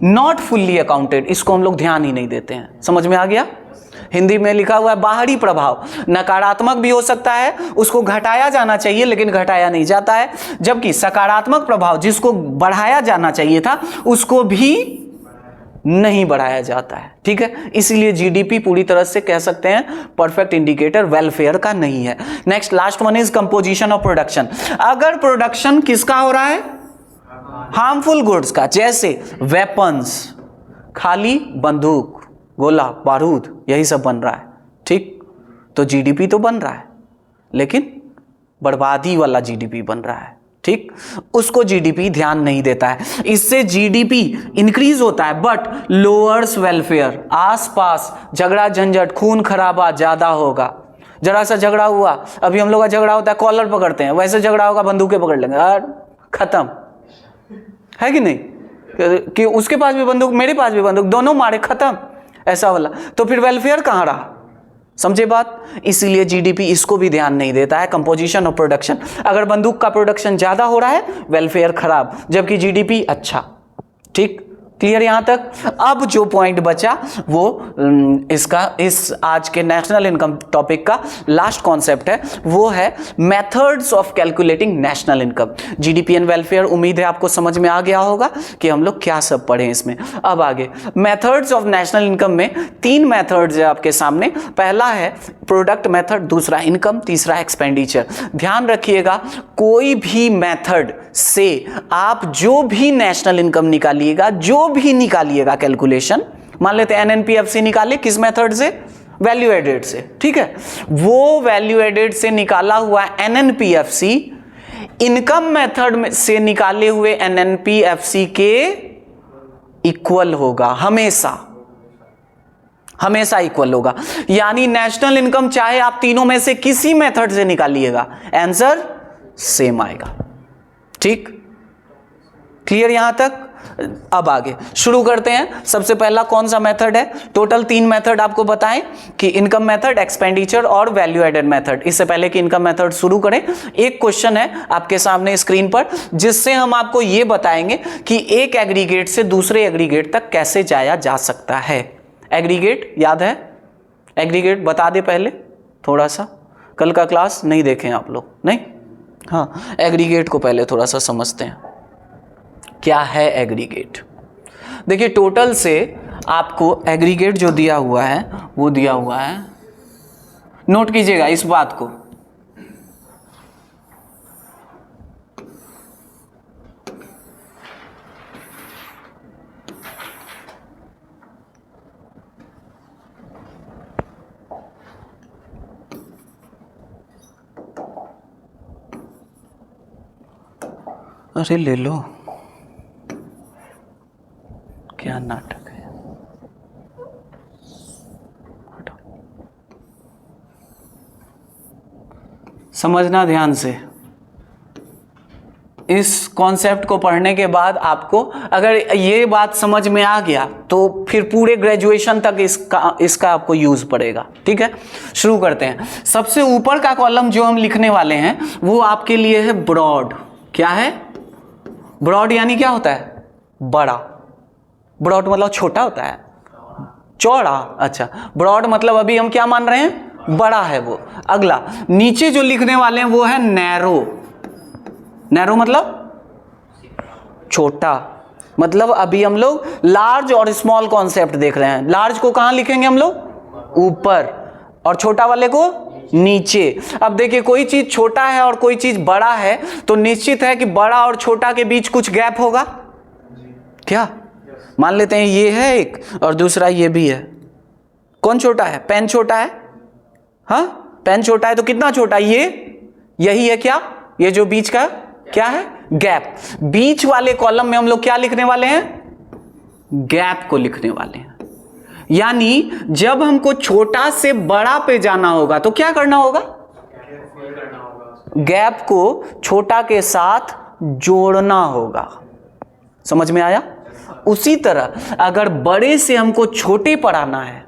नॉट फुल्ली अकाउंटेड, इसको हम लोग ध्यान ही नहीं देते हैं। समझ में आ गया? हिंदी में लिखा हुआ है बाहरी प्रभाव, नकारात्मक भी हो सकता है, उसको घटाया जाना चाहिए लेकिन घटाया नहीं जाता है, जबकि सकारात्मक प्रभाव जिसको बढ़ाया जाना चाहिए था उसको भी नहीं बढ़ाया जाता है। ठीक है, इसलिए जीडीपी पूरी तरह से कह सकते हैं परफेक्ट इंडिकेटर वेलफेयर का नहीं है। Next last one is composition of production. अगर प्रोडक्शन किसका हो रहा है? हार्मफुल गुड्स का, जैसे वेपन्स, खाली बंदूक, गोला बारूद, यही सब बन रहा है, ठीक, तो जीडीपी तो बन रहा है लेकिन बर्बादी वाला जीडीपी बन रहा है। ठीक, उसको जीडीपी ध्यान नहीं देता है। इससे जीडीपी इंक्रीज होता है बट लोअर्स वेलफेयर, आसपास झगड़ा झंझट खून खराबा ज्यादा होगा। जरा सा झगड़ा हुआ, अभी हम लोग का झगड़ा होता है कॉलर पकड़ते हैं, वैसे झगड़ा होगा बंदूकें पकड़ लेंगे और खत्म, है कि नहीं, कि उसके पास भी बंदूक मेरे पास भी बंदूक, दोनों मारे खत्म, ऐसा वाला। तो फिर वेलफेयर कहाँ रहा, समझे बात। इसीलिए जीडीपी इसको भी ध्यान नहीं देता है, कंपोजिशन और प्रोडक्शन। अगर बंदूक का प्रोडक्शन ज्यादा हो रहा है वेलफेयर खराब, जबकि जीडीपी अच्छा। ठीक, क्लियर यहां तक। अब जो पॉइंट बचा वो इसका, इस आज के नेशनल इनकम टॉपिक का लास्ट कॉन्सेप्ट है, वो है methods of calculating national income. GDP and welfare, उम्मीद है आपको समझ में आ गया होगा कि हम लोग क्या सब पढ़े इसमें। अब आगे मेथड्स ऑफ नेशनल इनकम में 3 मेथड्स है आपके सामने। पहला है प्रोडक्ट मेथड, दूसरा इनकम, तीसरा एक्सपेंडिचर। ध्यान रखिएगा, कोई भी मेथड से आप जो भी नेशनल इनकम निकालिएगा, जो भी निकालिएगा कैलकुलेशन, मान लेते हैं एनएनपीएफसी निकाले, किस मेथड से, वैल्यू एडेड से, ठीक है, वो वैल्यू एडेड से निकाला हुआ एनएनपीएफसी इनकम मेथड से निकाले हुए एनएनपीएफसी के इक्वल होगा, हमेशा हमेशा इक्वल होगा। यानी नेशनल इनकम चाहे आप तीनों में से किसी मेथड से निकालिएगा, आंसर सेम आएगा। ठीक, क्लियर यहां तक। अब आगे शुरू करते हैं। सबसे पहला कौन सा मेथड है, टोटल 3 मेथड आपको बताएं कि इनकम मेथड, एक्सपेंडिचर और वैल्यू एडेड मेथड। इससे पहले कि इनकम मेथड शुरू करें, एक क्वेश्चन है आपके सामने स्क्रीन पर, जिससे हम आपको यह बताएंगे कि एक एग्रीगेट से दूसरे एग्रीगेट तक कैसे जाया जा सकता है। एग्रीगेट याद है, एग्रीगेट बता दे पहले थोड़ा सा, कल का क्लास नहीं देखें आप लोग, नहीं, हाँ, एग्रीगेट को पहले थोड़ा सा समझते हैं क्या है एग्रीगेट। देखिए टोटल से आपको एग्रीगेट जो दिया हुआ है वो दिया हुआ है, नोट कीजिएगा इस बात को, अरे ले लो, क्या नाटक है, समझना ध्यान से। इस कॉन्सेप्ट को पढ़ने के बाद आपको अगर ये बात समझ में आ गया तो फिर पूरे ग्रेजुएशन तक इसका आपको यूज पड़ेगा। ठीक है, शुरू करते हैं। सबसे ऊपर का कॉलम जो हम लिखने वाले हैं वो आपके लिए है ब्रॉड। क्या है ब्रॉड, यानी क्या होता है, बड़ा। ब्रॉड मतलब छोटा होता है, चौड़ा। अच्छा, ब्रॉड मतलब अभी हम क्या मान रहे हैं, बड़ा है वो। अगला नीचे जो लिखने वाले हैं वो है नैरो। नैरो मतलब छोटा, मतलब अभी हम लोग लार्ज और स्मॉल कॉन्सेप्ट देख रहे हैं। लार्ज को कहां लिखेंगे हम लोग, ऊपर, और छोटा वाले को नीचे। अब देखिए कोई चीज छोटा है और कोई चीज बड़ा है तो निश्चित है कि बड़ा और छोटा के बीच कुछ गैप होगा। क्या मान लेते हैं ये है एक और दूसरा ये भी है, कौन छोटा है, पेन छोटा है, हाँ पेन छोटा है तो कितना छोटा, ये यही है क्या, ये जो बीच का क्या है, गैप। बीच वाले कॉलम में हम लोग क्या लिखने वाले हैं, गैप को लिखने वाले हैं। यानी जब हमको छोटा से बड़ा पे जाना होगा तो क्या करना होगा, गैप को छोटा के साथ जोड़ना होगा। समझ में आया। उसी तरह अगर बड़े से हमको छोटे पर आना है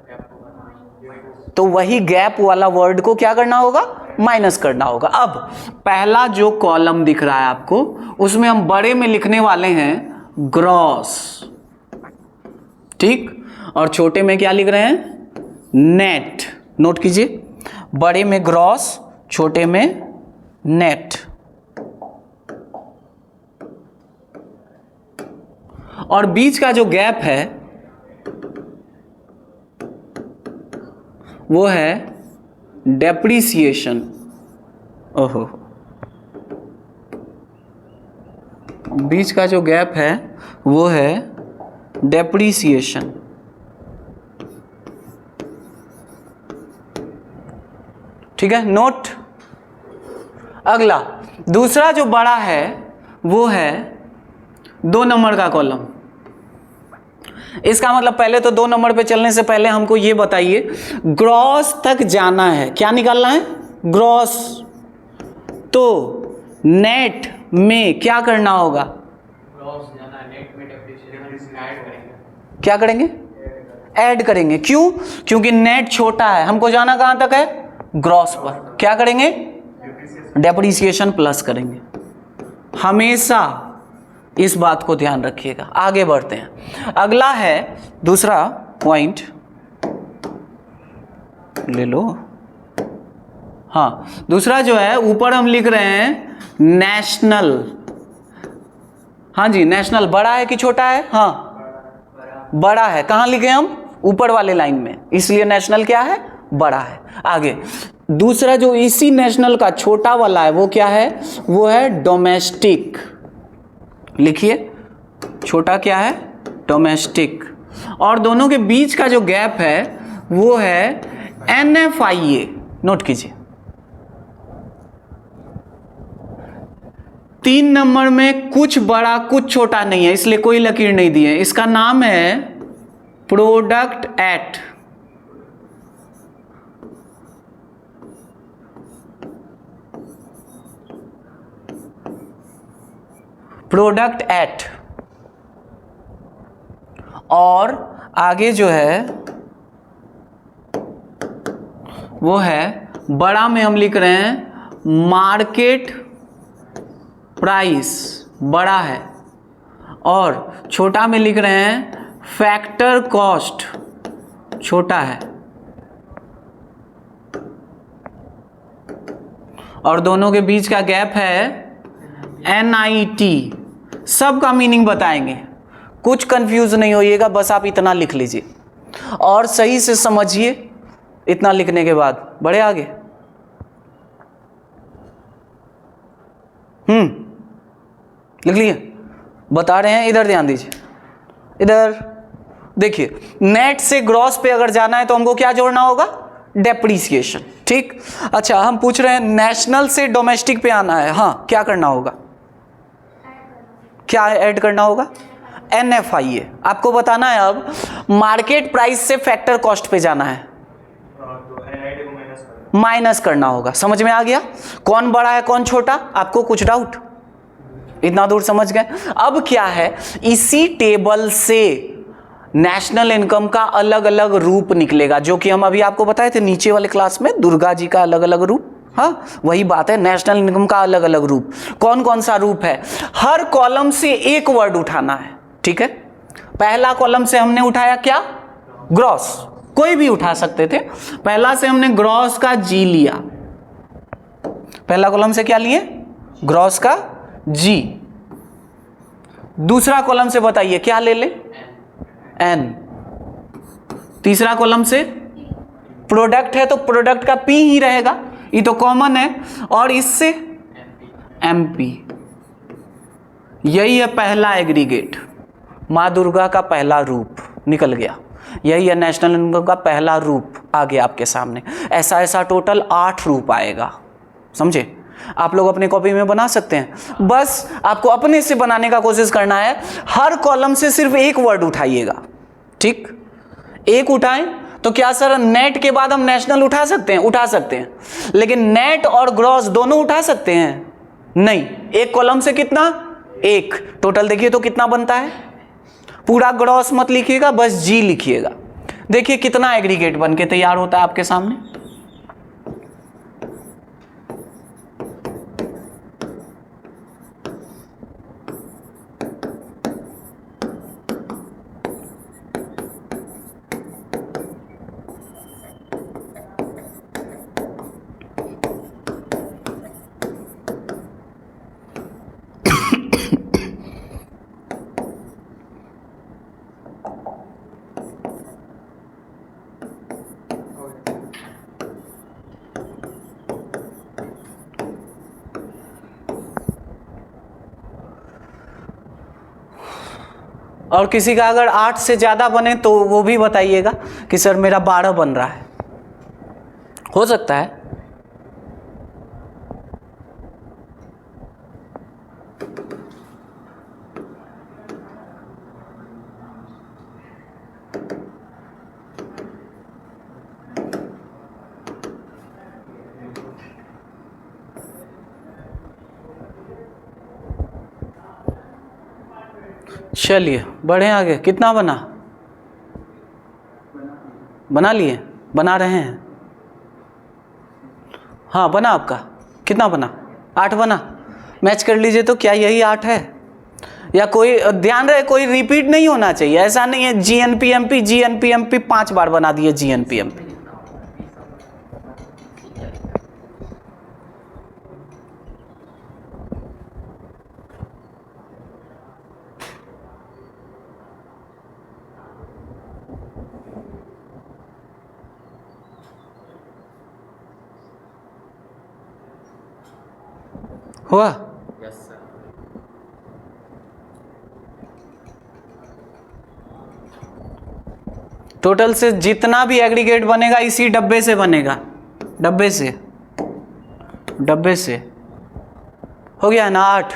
तो वही गैप वाला वर्ड को क्या करना होगा, माइनस करना होगा। अब पहला जो कॉलम दिख रहा है आपको उसमें हम बड़े में लिखने वाले हैं ग्रॉस, ठीक, और छोटे में क्या लिख रहे हैं, नेट। नोट कीजिए, बड़े में ग्रॉस, छोटे में नेट। और बीच का जो गैप है वो है डेप्रिसिएशन। ओहो, बीच का जो गैप है वो है डेप्रिसिएशन। ठीक है, नोट। अगला दूसरा जो बड़ा है वो है 2 नंबर का कॉलम। इसका मतलब पहले तो 2 नंबर पे चलने से पहले हमको ये बताइए, ग्रॉस तक जाना है, क्या निकालना है? ग्रॉस। तो नेट में क्या करना होगा? ग्रॉस जाना है, नेट में डेप्रिसिएशन ऐड करेंगे। क्या करेंगे? ऐड करेंगे। क्यों? क्योंकि नेट छोटा है, हमको जाना कहां तक है? ग्रॉस पर। क्या करेंगे? डेप्रिसिएशन प्लस करेंगे। हमेशा इस बात को ध्यान रखिएगा। आगे बढ़ते हैं। अगला है दूसरा पॉइंट, ले लो। हाँ, दूसरा जो है ऊपर हम लिख रहे हैं नेशनल। हाँ जी, नेशनल बड़ा है कि छोटा है? हाँ, बड़ा है। कहाँ लिखे हम? ऊपर वाले लाइन में, इसलिए नेशनल क्या है? बड़ा है। आगे दूसरा जो इसी नेशनल का छोटा वाला है वो क्या है? वो है डोमेस्टिक। लिखिए, छोटा क्या है? डोमेस्टिक। और दोनों के बीच का जो गैप है वो है NFIA। नोट कीजिए, 3 नंबर में कुछ बड़ा कुछ छोटा नहीं है, इसलिए कोई लकीर नहीं दी है। इसका नाम है प्रोडक्ट एट। Product at. और आगे जो है वो है बड़ा में हम लिख रहे हैं मार्केट प्राइस, बड़ा है। और छोटा में लिख रहे हैं फैक्टर कॉस्ट, छोटा है। और दोनों के बीच का गैप है NIT। सब का मीनिंग बताएंगे, कुछ कंफ्यूज नहीं होइएगा, बस आप इतना लिख लीजिए और सही से समझिए। इतना लिखने के बाद बढ़े आगे। लिख लिए? बता रहे हैं, इधर ध्यान दीजिए। इधर देखिए, नेट से ग्रॉस पे अगर जाना है तो हमको क्या जोड़ना होगा? डेप्रीसिएशन। ठीक। अच्छा, हम पूछ रहे हैं नेशनल से डोमेस्टिक पे आना है। हाँ, क्या करना होगा? क्या ऐड करना होगा? NFIA। आपको बताना है अब मार्केट प्राइस से फैक्टर कॉस्ट पे जाना है, तो NIT को माइनस करना। माइनस करना होगा। समझ में आ गया कौन बड़ा है कौन छोटा? आपको कुछ डाउट? इतना दूर समझ गए। अब क्या है, इसी टेबल से नेशनल इनकम का अलग अलग रूप निकलेगा, जो कि हम अभी आपको बताए थे नीचे वाले क्लास में, दुर्गा जी का अलग अलग रूप। हाँ, वही बात है, नेशनल इनकम का अलग अलग रूप। कौन कौन सा रूप है? हर कॉलम से एक वर्ड उठाना है। ठीक है, पहला कॉलम से हमने उठाया क्या? ग्रॉस। कोई भी उठा सकते थे। पहला से हमने ग्रॉस का G लिया। पहला कॉलम से क्या लिए? ग्रॉस का G। दूसरा कॉलम से बताइए क्या ले ले? N। तीसरा कॉलम से प्रोडक्ट है तो प्रोडक्ट का P ही रहेगा, ये तो कॉमन है। और इससे MP। यही है पहला एग्रीगेट, माँ दुर्गा का पहला रूप निकल गया। यही है नेशनल इनकम का पहला रूप आ गया आपके सामने। ऐसा ऐसा टोटल 8 रूप आएगा। समझे? आप लोग अपने कॉपी में बना सकते हैं, बस आपको अपने से बनाने का कोशिश करना है। हर कॉलम से सिर्फ एक वर्ड उठाइएगा। ठीक, एक उठाएं तो क्या सर नेट के बाद हम नेशनल उठा सकते हैं? उठा सकते हैं, लेकिन नेट और ग्रॉस दोनों उठा सकते हैं? नहीं। एक कॉलम से कितना? एक। टोटल देखिए तो कितना बनता है? पूरा ग्रॉस मत लिखिएगा, बस G लिखिएगा। देखिए कितना एग्रीगेट बन के तैयार होता है आपके सामने। और किसी का अगर 8 से ज़्यादा बने तो वो भी बताइएगा कि सर मेरा 12 बन रहा है, हो सकता है। चलिए बढ़े आगे। कितना बना? बना लिए? बना रहे हैं? हाँ बना। आपका कितना बना? 8 बना। मैच कर लीजिए। तो क्या यही 8 है? या कोई ध्यान रहे कोई रिपीट नहीं होना चाहिए। ऐसा नहीं है GNP-MP GNP-MP 5 बार बना दिए GNP-MP। हुआ? Yes, sir. टोटल से जितना भी एग्रीगेट बनेगा इसी डब्बे से बनेगा। डब्बे से हो गया ना 8।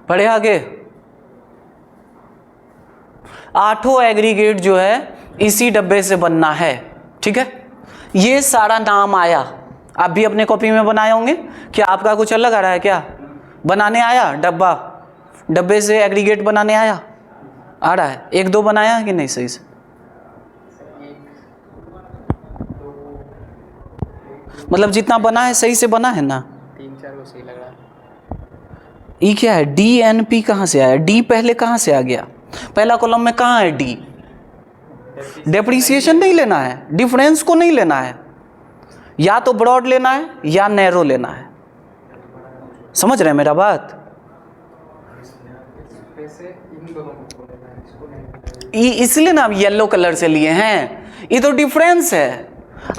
पढ़े आगे। 8 एग्रीगेट जो है इसी डब्बे से बनना है। ठीक है, ये सारा नाम आया। आप भी अपने कॉपी में बनाए होंगे। क्या आपका कुछ अलग आ रहा है? क्या बनाने आया? डब्बे से एग्रीगेट बनाने आया? आ रहा है? 1-2 बनाया कि नहीं सही से? मतलब जितना बना है सही से बना है ना? 3-4 को सही लग रहा है। ये क्या है? DNP कहाँ से आया? D पहले कहाँ से आ गया? पहला कॉलम में कहाँ है D? डेप्रिसिएशन नहीं लेना है, डिफरेंस को नहीं लेना है। या तो ब्रॉड लेना है या नैरो लेना है। समझ रहे हैं मेरा बात? इन दोनों को लेना है, इसको नहीं। इसलिए ना हम येलो कलर से लिए हैं। ये तो डिफरेंस है।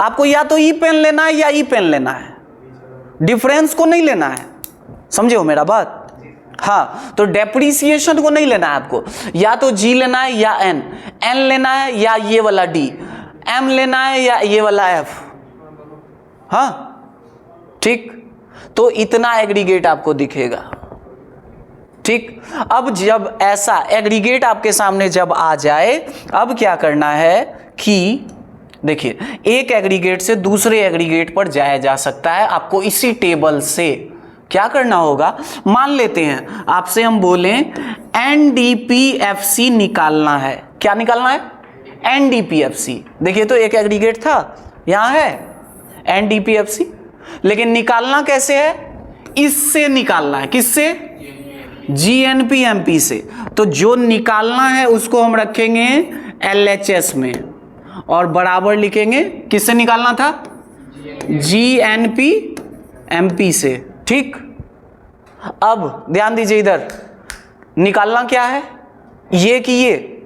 आपको या तो ई पेन लेना है या ई पेन लेना है, डिफरेंस को नहीं लेना है। समझे हो मेरा बात? हाँ, तो डेप्रिसिएशन को नहीं लेना है आपको। या तो G लेना है या N लेना है या ये वाला D, M लेना है या ये वाला F। हाँ ठीक, तो इतना एग्रीगेट आपको दिखेगा। ठीक, अब जब ऐसा एग्रीगेट आपके सामने जब आ जाए, अब क्या करना है कि देखिए, एक एग्रीगेट से दूसरे एग्रीगेट पर जाया जा सकता है। आपको इसी टेबल से क्या करना होगा? मान लेते हैं आपसे हम बोलें NDPFC निकालना है। क्या निकालना है? NDPFC। देखिए तो एक एग्रीगेट था, यहां है NDPFC, लेकिन निकालना कैसे है? इससे निकालना है। किससे? GNP-MP से। तो जो निकालना है उसको हम रखेंगे LHS में और बराबर लिखेंगे किससे निकालना था? GNP-MP से। ठीक, अब ध्यान दीजिए, इधर निकालना क्या है? ये कि ये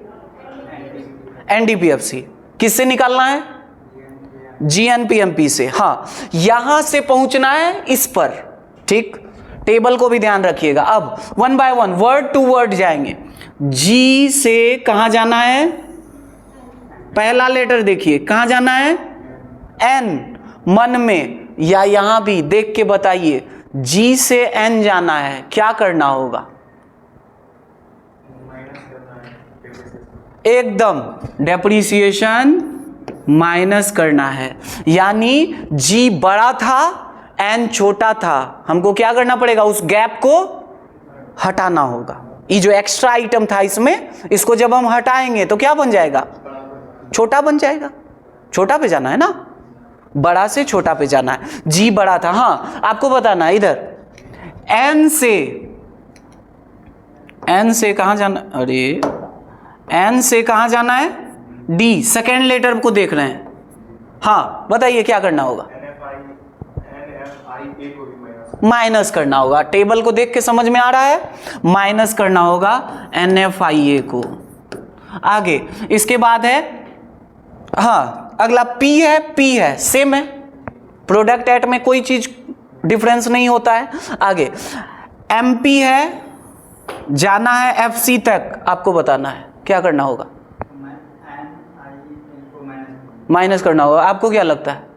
NDPFC। किससे निकालना है? GNP-MP से। हाँ, यहां से पहुंचना है इस पर। ठीक, टेबल को भी ध्यान रखिएगा। अब 1 बाय 1 वर्ड टू वर्ड जाएंगे। G से कहां जाना है? पहला लेटर देखिए, कहां जाना है? N। मन में या यहां भी देख के बताइए, G से N जाना है, क्या करना होगा? एकदम डेप्रिसिएशन माइनस करना है। यानी G बड़ा था, N छोटा था, हमको क्या करना पड़ेगा? उस गैप को हटाना होगा। ये जो एक्स्ट्रा आइटम था इसमें, इसको जब हम हटाएंगे तो क्या बन जाएगा? छोटा बन जाएगा। छोटा पे जाना है ना, बड़ा से छोटा पे जाना है। G बड़ा था। हाँ, आपको बताना है इधर N से कहां जाना? अरे N से कहां जाना है? D। सेकेंड लेटर को देख रहे हैं। हाँ बताइए क्या करना होगा? माइनस करना होगा। टेबल को देख के समझ में आ रहा है? माइनस करना होगा NFIA को। आगे इसके बाद है, हाँ अगला P है, सेम है। प्रोडक्ट एट में कोई चीज डिफरेंस नहीं होता है। आगे MP है, जाना है FC तक। आपको बताना है क्या करना होगा? माइनस करना होगा। आपको क्या लगता है?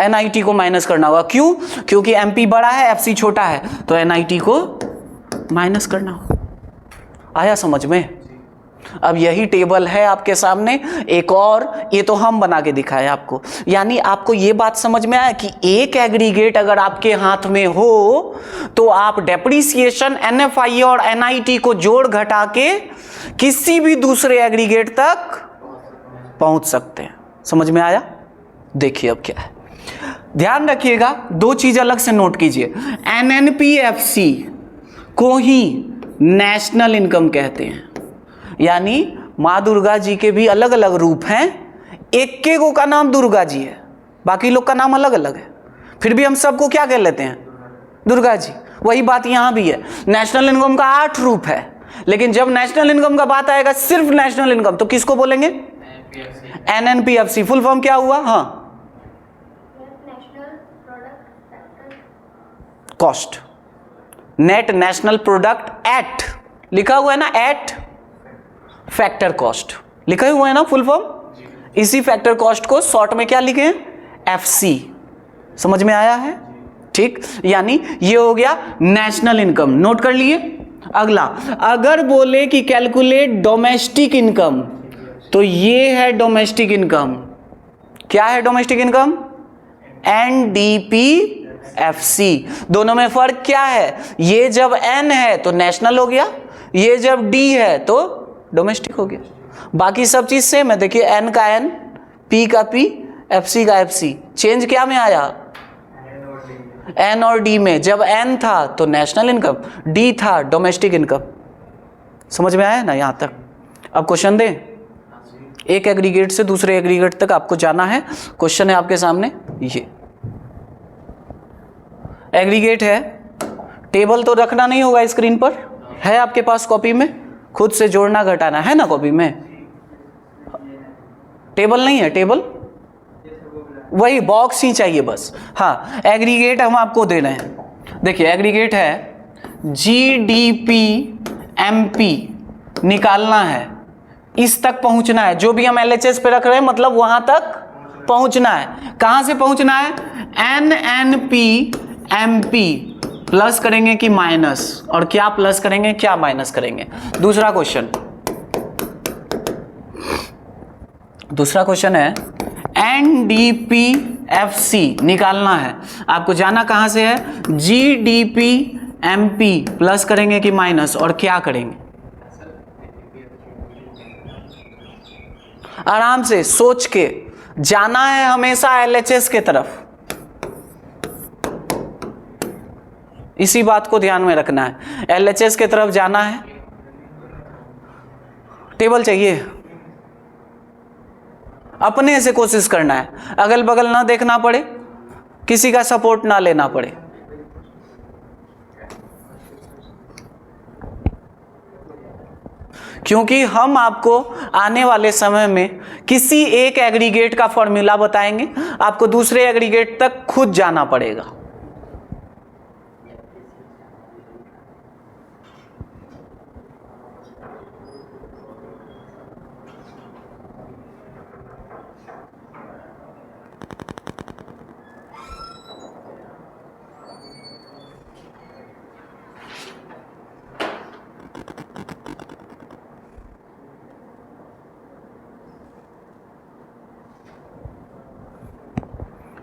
NIT को माइनस करना होगा। क्यों? क्योंकि MP बड़ा है, FC छोटा है, तो NIT को माइनस करना होगा। आया समझ में? अब यही टेबल है आपके सामने एक और, ये तो हम बना के दिखाए आपको। यानी आपको ये बात समझ में आया कि एक एग्रीगेट अगर आपके हाथ में हो तो आप डेप्रिसिएशन NFI और NIT को जोड़ घटा के किसी भी दूसरे एग्रीगेट तक पहुंच सकते हैं। समझ में आया? देखिए अब क्या है, ध्यान रखिएगा, दो चीज अलग से नोट कीजिए। NNPFC को ही नेशनल इनकम कहते हैं, यानी माँ दुर्गा जी के भी अलग अलग रूप हैं, एक के को का नाम दुर्गा जी है, बाकी लोग का नाम अलग अलग है, फिर भी हम सबको क्या कह लेते हैं? दुर्गा जी। वही बात यहां भी है, नेशनल इनकम का 8 रूप है, लेकिन जब नेशनल इनकम का बात आएगा, सिर्फ नेशनल इनकम, तो किसको बोलेंगे? NNPFC। फुल फॉर्म क्या हुआ? हाँ, national product factor cost, net national product at, लिखा हुआ है ना, एट फैक्टर कॉस्ट लिखा हुआ है ना फुल फॉर्म। इसी फैक्टर कॉस्ट को शॉर्ट में क्या लिखे हैं? FC। समझ में आया है? ठीक, यानी ये हो गया नेशनल इनकम, नोट कर लिए। अगला, अगर बोले कि कैलकुलेट डोमेस्टिक इनकम, तो ये है डोमेस्टिक इनकम। क्या है डोमेस्टिक इनकम? NDPFC। दोनों में फर्क क्या है? ये जब N है तो नेशनल हो गया, ये जब D है तो डोमेस्टिक हो गया। बाकी सब चीज सेम है, देखिए N का N, P का P, FC का FC। चेंज क्या में आया? N और D में। जब N था तो नेशनल इनकम, D था डोमेस्टिक इनकम। समझ में आया ना यहां तक? अब क्वेश्चन दें, एक एग्रीगेट से दूसरे एग्रीगेट तक आपको जाना है। क्वेश्चन है आपके सामने, ये एग्रीगेट है, टेबल तो रखना नहीं होगा स्क्रीन पर, है आपके पास कॉपी में, खुद से जोड़ना घटाना है ना कॉपी में। टेबल नहीं है, टेबल वही बॉक्स ही चाहिए बस। हाँ, एग्रीगेट हम आपको दे रहे हैं। देखिए एग्रीगेट है GDP-MP निकालना है, इस तक पहुंचना है। जो भी हम LHS पे रख रहे हैं मतलब वहां तक पहुंचना है। कहां से पहुंचना है? NNP-MP प्लस करेंगे कि माइनस, और क्या प्लस करेंगे क्या माइनस करेंगे। दूसरा क्वेश्चन है NDPFC निकालना है। आपको जाना कहां से है? GDP-MP प्लस करेंगे कि माइनस, और क्या करेंगे? आराम से सोच के जाना है हमेशा LHS के तरफ, इसी बात को ध्यान में रखना है। LHS के तरफ जाना है। टेबल चाहिए, अपने से कोशिश करना है, अगल बगल ना देखना पड़े, किसी का सपोर्ट ना लेना पड़े। क्योंकि हम आपको आने वाले समय में किसी एक एग्रीगेट का फॉर्मूला बताएंगे, आपको दूसरे एग्रीगेट तक खुद जाना पड़ेगा।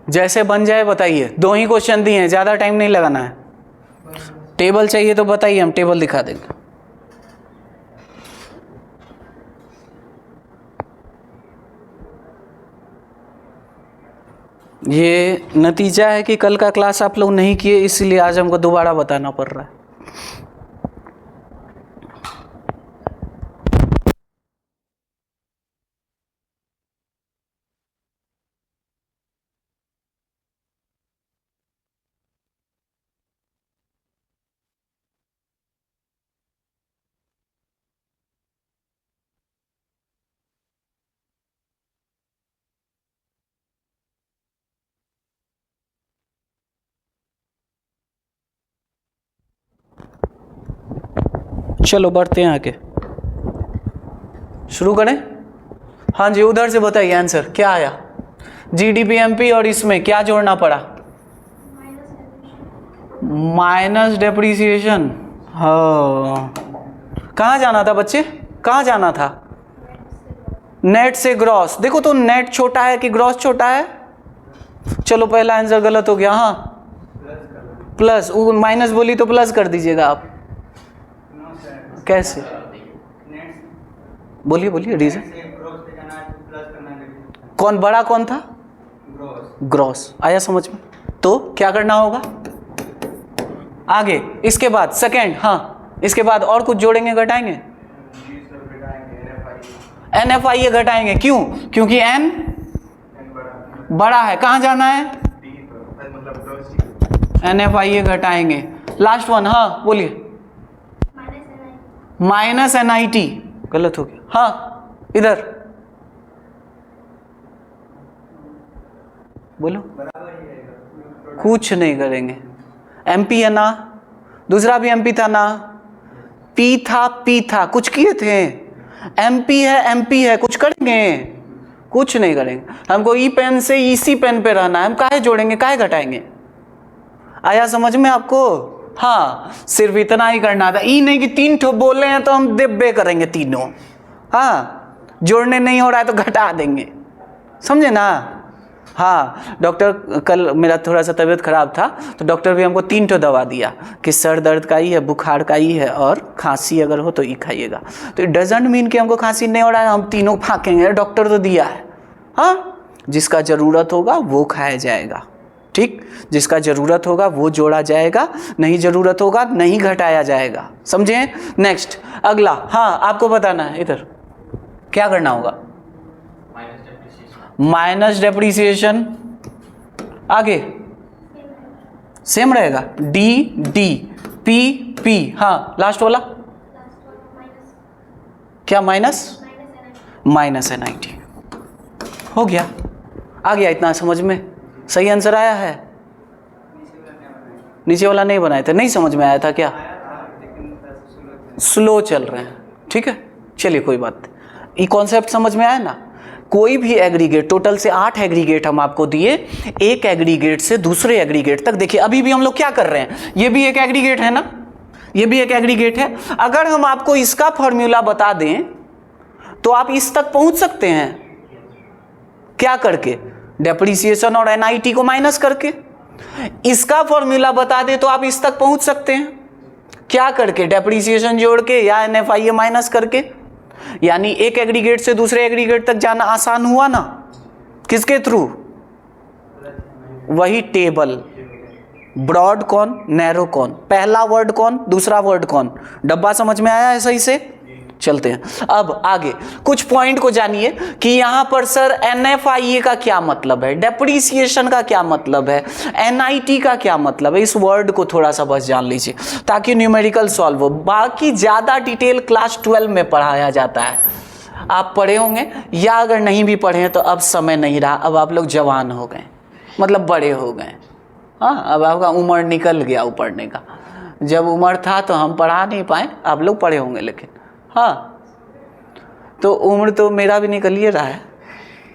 जैसे बन जाए बताइए, 2 ही क्वेश्चन दिए हैं, ज़्यादा टाइम नहीं लगाना है। टेबल चाहिए तो बताइए, हम टेबल दिखा देंगे। ये नतीजा है कि कल का क्लास आप लोग नहीं किए, इसलिए आज हमको दोबारा बताना पड़ रहा है। चलो बढ़ते हैं आगे, शुरू करें। हाँ जी, उधर से बताइए आंसर क्या आया। GDP-MP और इसमें क्या जोड़ना पड़ा? Minus depreciation. हाँ, कहाँ जाना था बच्चे? कहाँ जाना था? नेट से ग्रॉस। देखो तो नेट छोटा है कि ग्रॉस छोटा है? चलो पहला आंसर गलत हो गया। हाँ प्लस, वो माइनस बोली तो प्लस कर दीजिएगा आप। कैसे? बोलिए बोलिए रीजन। कौन बड़ा कौन था? ग्रॉस। आया समझ में? तो क्या करना होगा आगे? इसके बाद सेकंड, हाँ इसके बाद और कुछ जोड़ेंगे घटाएंगे? NFIA घटाएंगे। क्यों? क्योंकि n बड़ा है। कहाँ जाना है? NFIA घटाएंगे। लास्ट वन, हाँ बोलिए। Minus NIT। गलत हो गया। हाँ इधर बोलो। कुछ नहीं करेंगे। MP है ना, दूसरा भी MP था ना, P था, कुछ किए थे। MP है, कुछ करेंगे? कुछ नहीं करेंगे। हमको ई पेन से इसी पेन पे रहना है। हम काहे जोड़ेंगे, काहे घटाएंगे? आया समझ में आपको? हाँ सिर्फ इतना ही करना था। ई नहीं कि 3 ठो बोले हैं तो हम देब्बे करेंगे तीनों। हाँ जोड़ने नहीं हो रहा है तो घटा देंगे, समझे ना? हाँ डॉक्टर, कल मेरा थोड़ा सा तबीयत खराब था तो डॉक्टर भी हमको 3 ठो दवा दिया कि सर दर्द का ही है, बुखार का ही है और खांसी अगर हो तो ये खाइएगा। तो इट डजेंट मीन कि हमको खांसी नहीं हो रहा है हम तीनों फाँकेंगे। डॉक्टर तो दिया है। हाँ जिसका ज़रूरत होगा वो खाया जाएगा, ठीक? जिसका ज़रूरत होगा वो जोड़ा जाएगा, नहीं ज़रूरत होगा नहीं घटाया जाएगा, समझे? नेक्स्ट अगला, हाँ आपको बताना है इधर क्या करना होगा। Minus depreciation. आगे सेम रहेगा। D, P, हाँ लास्ट वाला क्या? Minus NIT। हो गया, आ गया इतना समझ में? सही आंसर आया है? नीचे वाला नहीं बनाए थे, नहीं समझ में आया था क्या? स्लो चल रहे हैं, ठीक है चलिए कोई बात नहीं। ये कॉन्सेप्ट समझ में आया ना? कोई भी एग्रीगेट, टोटल से 8 एग्रीगेट हम आपको दिए, एक एग्रीगेट से दूसरे एग्रीगेट तक। देखिए अभी भी हम लोग क्या कर रहे हैं, ये भी एक एग्रीगेट है ना, ये भी एक एग्रीगेट है। अगर हम आपको इसका फॉर्मूला बता दें तो आप इस तक पहुंच सकते हैं। क्या करके? डेप्रिसिएशन और NIT को माइनस करके। इसका फॉर्मूला बता दें तो आप इस तक पहुंच सकते हैं। क्या करके? डेप्रिसिएशन जोड़ के या NFIA माइनस करके। यानी एक एग्रीगेट से दूसरे एग्रीगेट तक जाना आसान हुआ ना। किसके थ्रू? वही टेबल। ब्रॉड कौन, नैरो कौन, पहला वर्ड कौन, दूसरा वर्ड कौन। डब्बा समझ में आया है सही से? चलते हैं अब आगे। कुछ पॉइंट को जानिए कि यहां पर सर NFIA का क्या मतलब है, डेप्रिसिएशन का क्या मतलब है, NIT का क्या मतलब है। इस वर्ड को थोड़ा सा बस जान लीजिए ताकि न्यूमेरिकल सॉल्व हो। बाकी ज़्यादा डिटेल क्लास 12 में पढ़ाया जाता है। आप पढ़े होंगे या अगर नहीं भी पढ़े हैं तो अब समय नहीं रहा, अब आप लोग जवान हो गए, मतलब बड़े हो गए। हाँ अब आपका उम्र निकल गया पढ़ने का। जब उम्र था तो हम पढ़ा नहीं पाए, आप लोग पढ़े होंगे लेकिन। हाँ तो उम्र तो मेरा भी निकल ही रहा है।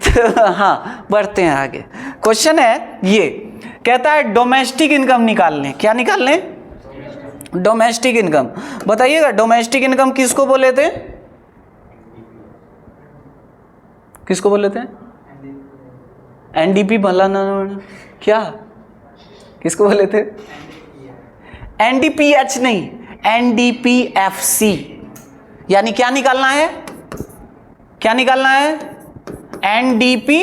तो हाँ बढ़ते हैं आगे। क्वेश्चन है ये, कहता है डोमेस्टिक इनकम निकाल लें। क्या निकाल लें? Domestic income. बताइएगा डोमेस्टिक इनकम किसको बोले थे? किसको बोले थे? NDP भला ना क्या? किसको बोले थे? NDPH नहीं, NDPFC। यानी क्या निकालना है? क्या निकालना है? NDP,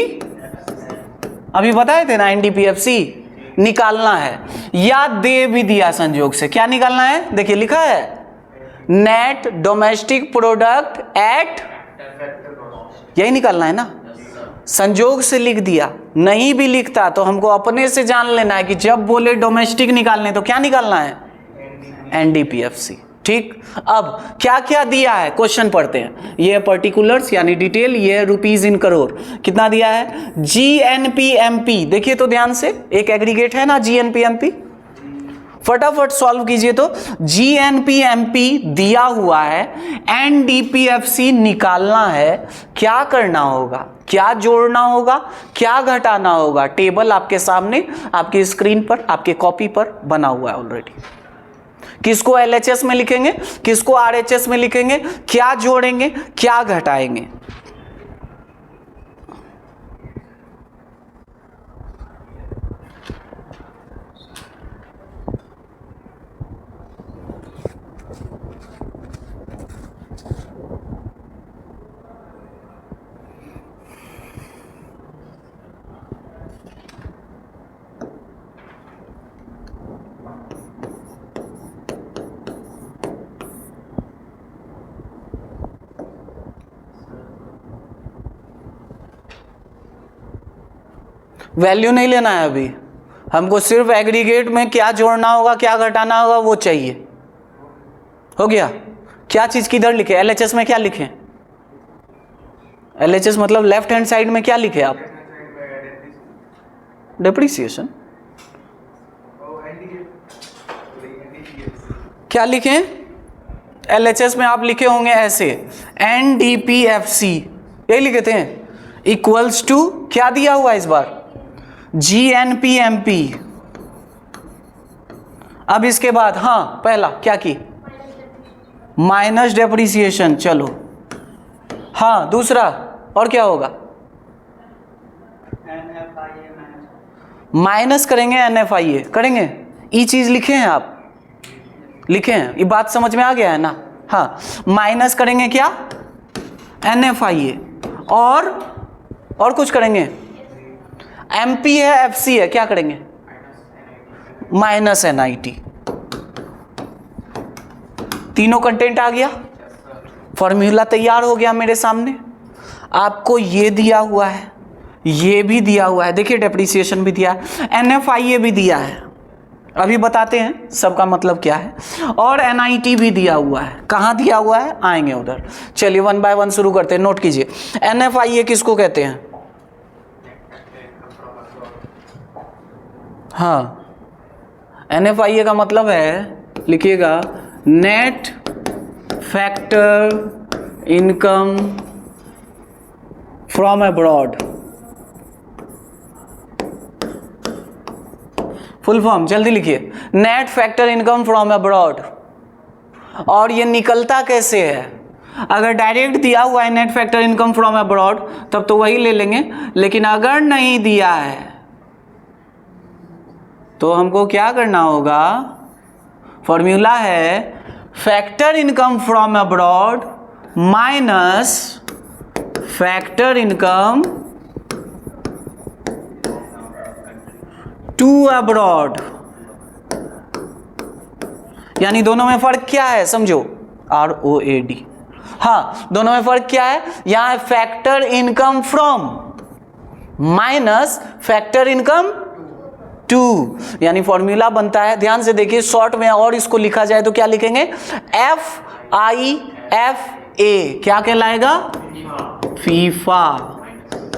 अभी बताए थे ना NDPFC निकालना है। या दे भी दिया संयोग से। क्या निकालना है? देखिए लिखा है नेट डोमेस्टिक प्रोडक्ट एट, यही निकालना है ना। संजोग से लिख दिया, नहीं भी लिखता तो हमको अपने से जान लेना है कि जब बोले डोमेस्टिक निकालने तो क्या निकालना है? NDPFC। ठीक, अब क्या क्या दिया है क्वेश्चन पढ़ते हैं। ये पर्टिकुलर्स यानी डिटेल, ये रुपीज इन करोड़। कितना दिया है? GNPMP। देखिए तो ध्यान से, एक एग्रीगेट है ना GNPMP, फटाफट सॉल्व कीजिए। तो GNPMP दिया हुआ है, NDPFC निकालना है। क्या करना होगा, क्या जोड़ना होगा, क्या घटाना होगा? टेबल आपके सामने, आपकी स्क्रीन पर, आपके कॉपी पर बना हुआ है ऑलरेडी। किसको LHS में लिखेंगे, किसको RHS में लिखेंगे, क्या जोड़ेंगे, क्या घटाएंगे। वैल्यू नहीं लेना है अभी, हमको सिर्फ एग्रीगेट में क्या जोड़ना होगा, क्या घटाना होगा वो चाहिए। हो गया। क्या चीज किधर लिखे, LHS में क्या लिखे, LHS मतलब लेफ्ट हैंड साइड में क्या लिखे आप, डेप्रिसिएशन। क्या लिखे LHS में, आप लिखे होंगे ऐसे NDPFC, यही लिखे थे, इक्वल्स टू क्या दिया हुआ इस बार, GNPMP। अब इसके बाद हाँ पहला क्या की, माइनस डेप्रिसिएशन। चलो हाँ दूसरा और क्या होगा, माइनस करेंगे NFIA करेंगे। ये चीज लिखे हैं आप, लिखे हैं, ये बात समझ में आ गया है ना। हाँ माइनस करेंगे क्या, NFIA और कुछ करेंगे, MP है FC है, क्या करेंगे, माइनस NIT। तीनों कंटेंट आ गया, फॉर्मूला तैयार हो गया मेरे सामने। आपको ये दिया हुआ है, ये भी दिया हुआ है, देखिए डेप्रिसिएशन भी दिया है, NFIA भी दिया है, अभी बताते हैं सबका मतलब क्या है, और NIT भी दिया हुआ है। कहाँ दिया हुआ है, आएंगे उधर। चलिए 1 बाय 1 शुरू करते हैं, नोट कीजिए। NFIA किसको कहते हैं, हाँ NFIA का मतलब है, लिखिएगा, net factor income from abroad. Full form जल्दी लिखिए, net factor income from abroad. और ये निकलता कैसे है, अगर डायरेक्ट दिया हुआ है net factor income from abroad तब तो वही ले लेंगे, लेकिन अगर नहीं दिया है तो हमको क्या करना होगा, फॉर्मूला है factor income from abroad minus factor income to abroad. यानी दोनों में फर्क क्या है समझो, ROAD। हाँ दोनों में फर्क क्या है, यहां factor income from minus factor income to, यानी फॉर्मूला बनता है, ध्यान से देखिए शॉर्ट में, और इसको लिखा जाए तो क्या लिखेंगे, FIFA, क्या कहलाएगा, फीफा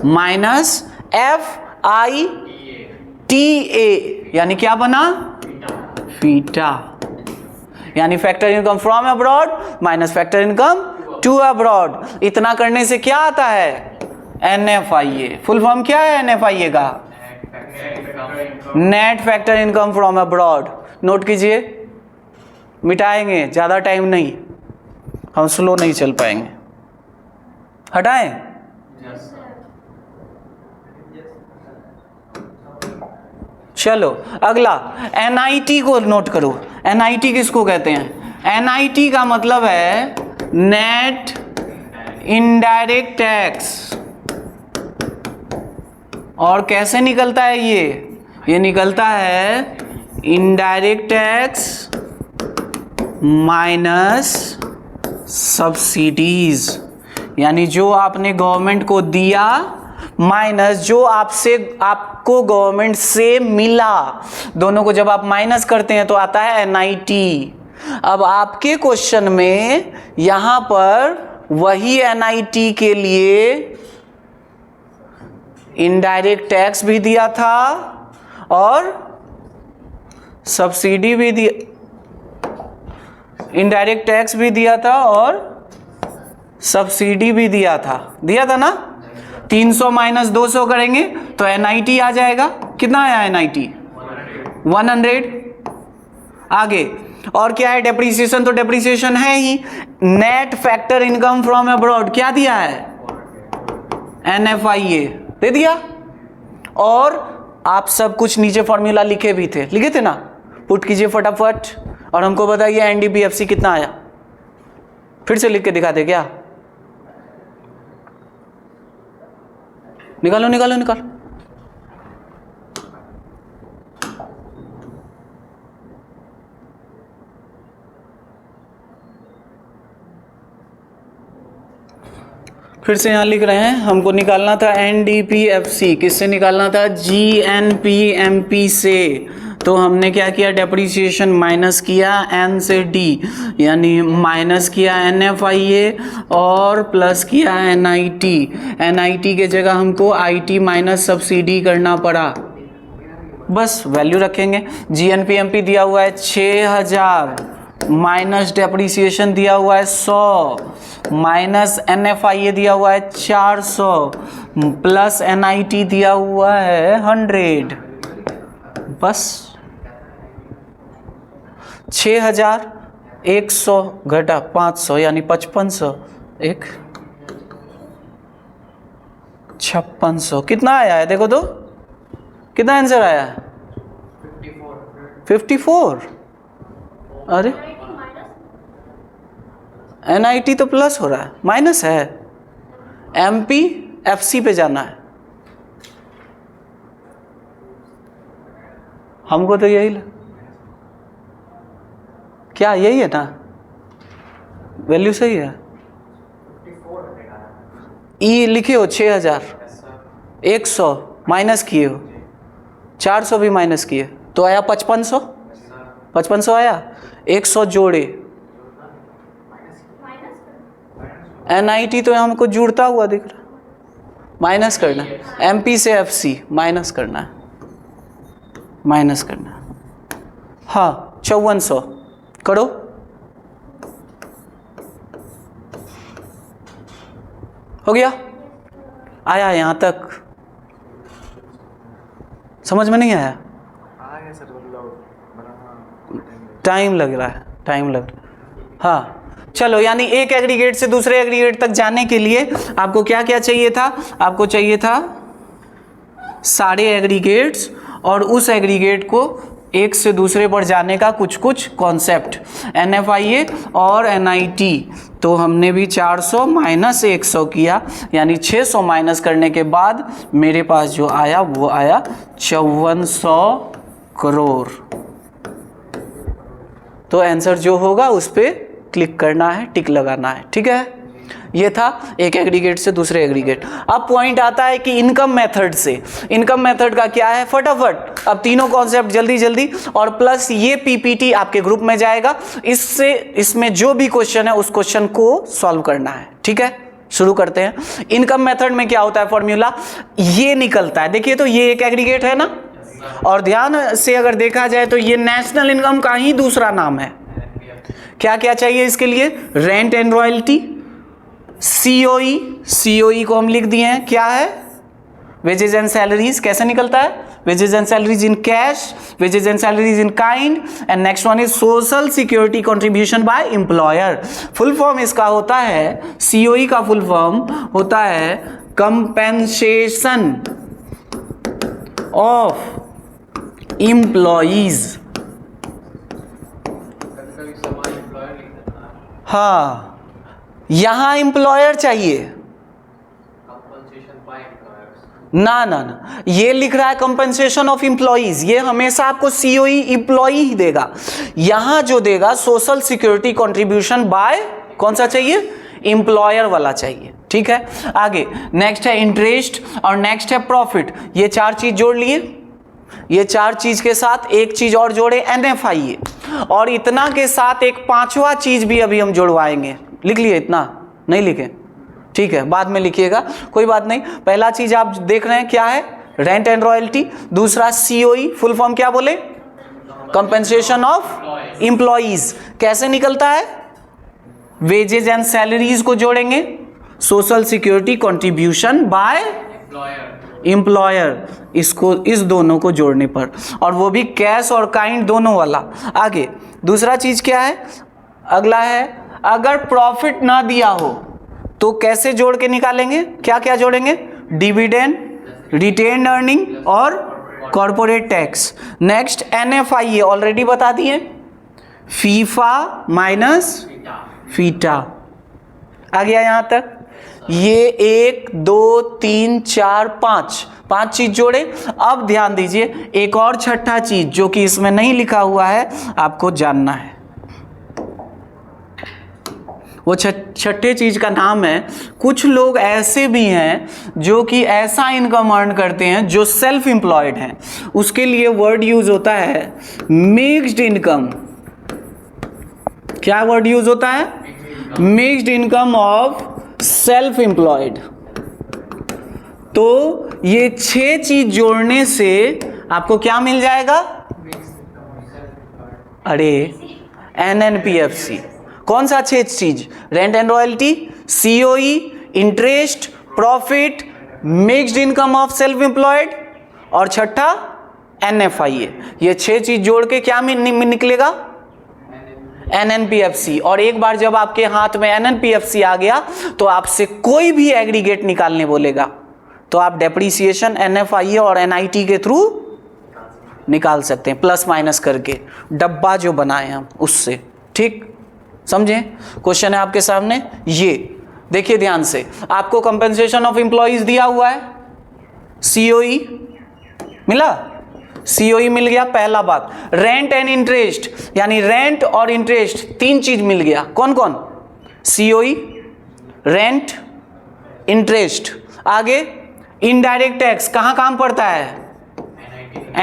माइनस FITA, यानी क्या बना, फीटा। यानी factor income from abroad minus factor income to abroad. इतना करने से क्या आता है, NFIA। फुल फॉर्म क्या है NFIA का, net factor income from abroad. Note कीजिए, मिटाएंगे, ज्यादा टाइम नहीं, हम स्लो नहीं चल पाएंगे। हटाएं, चलो अगला NIT को नोट करो। NIT किसको कहते हैं, NIT का मतलब है नेट इनडायरेक्ट टैक्स। और कैसे निकलता है ये निकलता है इनडायरेक्ट टैक्स माइनस सब्सिडीज, यानी जो आपने गवर्नमेंट को दिया माइनस जो आपको गवर्नमेंट से मिला, दोनों को जब आप माइनस करते हैं तो आता है NIT। अब आपके क्वेश्चन में यहां पर वही NIT के लिए इनडायरेक्ट टैक्स भी दिया था और सब्सिडी भी दिया, इनडायरेक्ट टैक्स भी दिया था और सब्सिडी भी दिया था ना। 300 माइनस 200 करेंगे तो NIT आ जाएगा। कितना आया NIT, 100। आगे और क्या है डेप्रीसिएशन, तो डेप्रीसिएशन है ही। Net factor income from abroad क्या दिया है, NFIA दे दिया। और आप सब कुछ नीचे फॉर्मूला लिखे भी थे, लिखे थे ना, पुट कीजिए फटाफट और हमको बताइए NDPFC कितना आया, फिर से लिख के दिखा दे क्या, निकालो निकालो निकालो। फिर से यहाँ लिख रहे हैं, हमको निकालना था NDPFC, किससे निकालना था, GNPMP से। तो हमने क्या किया, डेप्रीसिएशन माइनस किया N से D, यानी माइनस किया NFIA और प्लस किया NIT। NIT के जगह हमको IT माइनस सब्सिडी करना पड़ा, बस वैल्यू रखेंगे। GNPMP दिया हुआ है 6000 माइनस डेप्रीसिएशन दिया हुआ है 100 माइनस NFIA दिया हुआ है 400 प्लस NIT दिया हुआ है 100, बस 6100 घटा 500 यानी 5500, एक 5600, कितना आया है देखो तो, कितना आंसर आया है, 54। अरे NIT तो प्लस हो रहा है, माइनस है, MPFC पे जाना है, हमको तो यही क्या यही है ना, वैल्यू सही है। E लिखे हो 6000, 100 माइनस किए हो, 400 भी माइनस किए तो आया 5500, 5500 आया, 100 जोड़े, NIT तो हमको जुड़ता हुआ दिख रहा, माइनस करना, MP से FC माइनस करना है, माइनस करना है, हाँ 5400 करो, हो गया, आया यहाँ तक, समझ में नहीं आया, टाइम लग रहा है, टाइम लग रहा है, हाँ चलो। यानी एक एग्रीगेट से दूसरे एग्रीगेट तक जाने के लिए आपको क्या क्या चाहिए था, आपको चाहिए था सारे एग्रीगेट्स और उस एग्रीगेट को एक से दूसरे पर जाने का कुछ कुछ कॉन्सेप्ट, NFIA और NIT। तो हमने भी 400 माइनस 100 किया, यानी 600 माइनस करने के बाद मेरे पास जो आया वो आया 5400 करोड़। तो आंसर जो होगा उस पर क्लिक करना है, टिक लगाना है, ठीक है। ये था एक एग्रीगेट से दूसरे एग्रीगेट। अब पॉइंट आता है कि इनकम मेथड से, इनकम मेथड का क्या है, फटाफट अब तीनों कॉन्सेप्ट जल्दी जल्दी, और प्लस ये PPT आपके ग्रुप में जाएगा, इससे इसमें जो भी क्वेश्चन है उस क्वेश्चन को सॉल्व करना है, ठीक है। शुरू करते हैं। इनकम मेथड में क्या होता है, फॉर्मूला ये निकलता है, देखिए तो ये एक एग्रीगेट है ना, और ध्यान से अगर देखा जाए तो ये नेशनल इनकम का ही दूसरा नाम है। क्या क्या चाहिए इसके लिए, रेंट एंड रॉयल्टी, COE को हम लिख दिए हैं, क्या है, वेजेज एंड सैलरीज। कैसे निकलता है, wages and salaries in cash, wages and salaries in kind, and next one is social security contribution by employer. Full form इसका होता है, COE का फुल फॉर्म होता है कंपेंसेशन ऑफ एम्प्लॉइज। हाँ, यहां एम्प्लॉयर चाहिए ना ना ना, ये लिख रहा है कंपेंसेशन ऑफ एम्प्लॉइज, ये हमेशा आपको COE एम्प्लॉई ही देगा। यहां जो देगा सोशल सिक्योरिटी कंट्रीब्यूशन बाय, कौन सा चाहिए, एम्प्लॉयर वाला चाहिए, ठीक है। आगे नेक्स्ट है इंटरेस्ट और नेक्स्ट है प्रॉफिट। ये चार चीज जोड़ लिए, ये चार चीज के साथ एक चीज और जोड़े, NFIA, और इतना के साथ एक पांचवा चीज भी अभी हम जोड़वाएंगे। लिख लिए, इतना नहीं लिखे, ठीक है, बाद में लिखिएगा, कोई बात नहीं। पहला चीज आप देख रहे हैं क्या है, रेंट एंड रॉयल्टी। दूसरा COE, फुल फॉर्म क्या बोले, कंपेंसेशन ऑफ एम्प्लॉइज। कैसे निकलता है, वेजेज एंड सैलरीज को जोड़ेंगे, social security contribution by employer, इसको इस दोनों को जोड़ने पर, और वो भी कैश और काइंड दोनों वाला। आगे दूसरा चीज क्या है, अगला है अगर प्रॉफिट ना दिया हो तो कैसे जोड़ के निकालेंगे, क्या क्या जोड़ेंगे, डिविडेंड, रिटेन्ड अर्निंग और corporate tax. Next NFIA already बता दिए, फीफा माइनस फीटा। आ गया यहां तक, ये 1 2 3 4 5 चीज जोड़े। अब ध्यान दीजिए एक और छठा चीज जो कि इसमें नहीं लिखा हुआ है, आपको जानना है। वो छठे चीज का नाम है, कुछ लोग ऐसे भी हैं जो कि ऐसा इनकम अर्न करते हैं जो सेल्फ एम्प्लॉयड हैं, उसके लिए वर्ड यूज होता है मिक्स्ड इनकम। क्या वर्ड यूज होता है, mixed income of self employed. तो ये 6 चीज जोड़ने से आपको क्या मिल जाएगा, अरे NNPFC। कौन सा 6 चीज, rent and royalty, COE, interest, profit, mixed income of self employed और छठा NFIA। ये 6 चीज जोड़ के क्या निकलेगा, NNPFC। और एक बार जब आपके हाथ में NNPFC आ गया तो आपसे कोई भी एग्रीगेट निकालने बोलेगा तो आप डेप्रीसिएशन NFIA और NIT के थ्रू निकाल सकते हैं, प्लस माइनस करके डब्बा जो बनाए हम उससे। ठीक समझे, क्वेश्चन है आपके सामने। ये देखिए ध्यान से, आपको कंपेंसेशन ऑफ एम्प्लॉइज दिया हुआ है, COE मिला, COE मिल गया। पहला बात, रेंट एंड इंटरेस्ट, यानी रेंट और इंटरेस्ट 3 चीज मिल गया। कौन कौन, COE, रेंट, इंटरेस्ट। आगे इनडायरेक्ट टैक्स कहां काम पड़ता है,